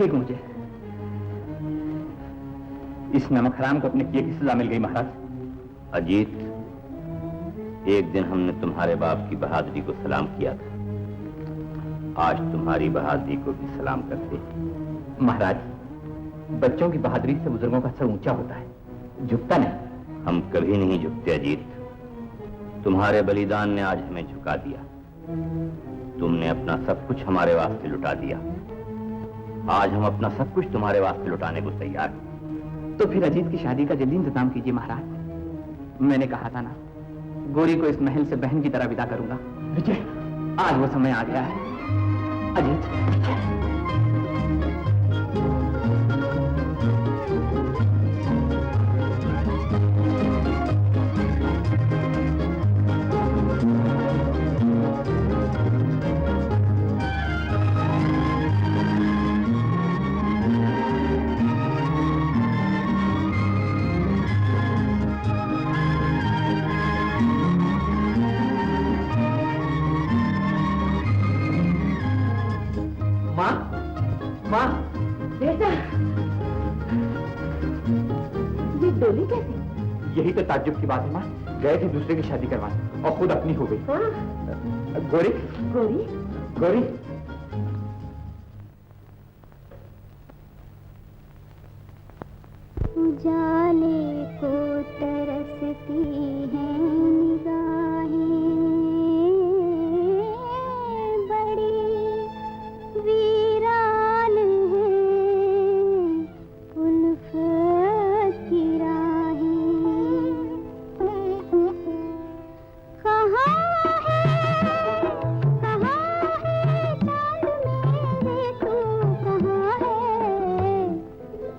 ठीक मुझे इस नमक हराम को अपने किए की सजा मिल गई महाराज। अजीत, एक दिन हमने तुम्हारे बाप की बहादुरी को सलाम किया था, आज तुम्हारी बहादुरी को भी सलाम करते हैं। महाराज, बच्चों की बहादुरी से बुजुर्गों का सर ऊंचा होता है, झुकता नहीं। हम कभी नहीं झुकते अजीत। तुम्हारे बलिदान ने आज हमें झुका दिया। तुमने अपना सब कुछ हमारे वास्ते लुटा दिया, आज हम अपना सब कुछ तुम्हारे वास्ते लुटाने को तैयार हैं। तो फिर अजीत की शादी का जल्दी इंतजाम कीजिए महाराज। मैंने कहा था ना, गोरी को इस महल से बहन की तरह विदा करूंगा। विजय, आज वो समय आ गया है। अजीत, यही तो ताज्जुब की बात है माँ। गए थे दूसरे की शादी करवाने और खुद अपनी हो गई। गोरी, गोरी, गोरी, उजाले को तरसती हैं निगाहें, बड़ी वीरान है उल्फत की राहें। कहाँ है चांद मेरे, तू कहाँ है?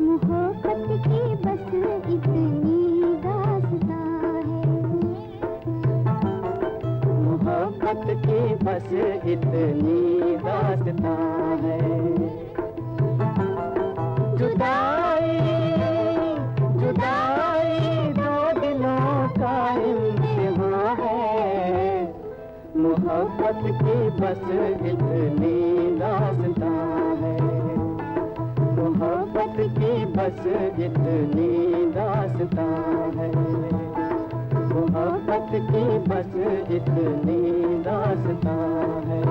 मोहब्बत की बस इतनी दास्तां है, मोहब्बत की बस इतनी दास्तां है। जुदाई जुदाई दो दिलों का इम्तिहान है, मोहब्बत की बस इतनी दास्तां है, मोहब्बत की बस इतनी दास्तां है, मोहब्बत की बस इतनी दास्तां है।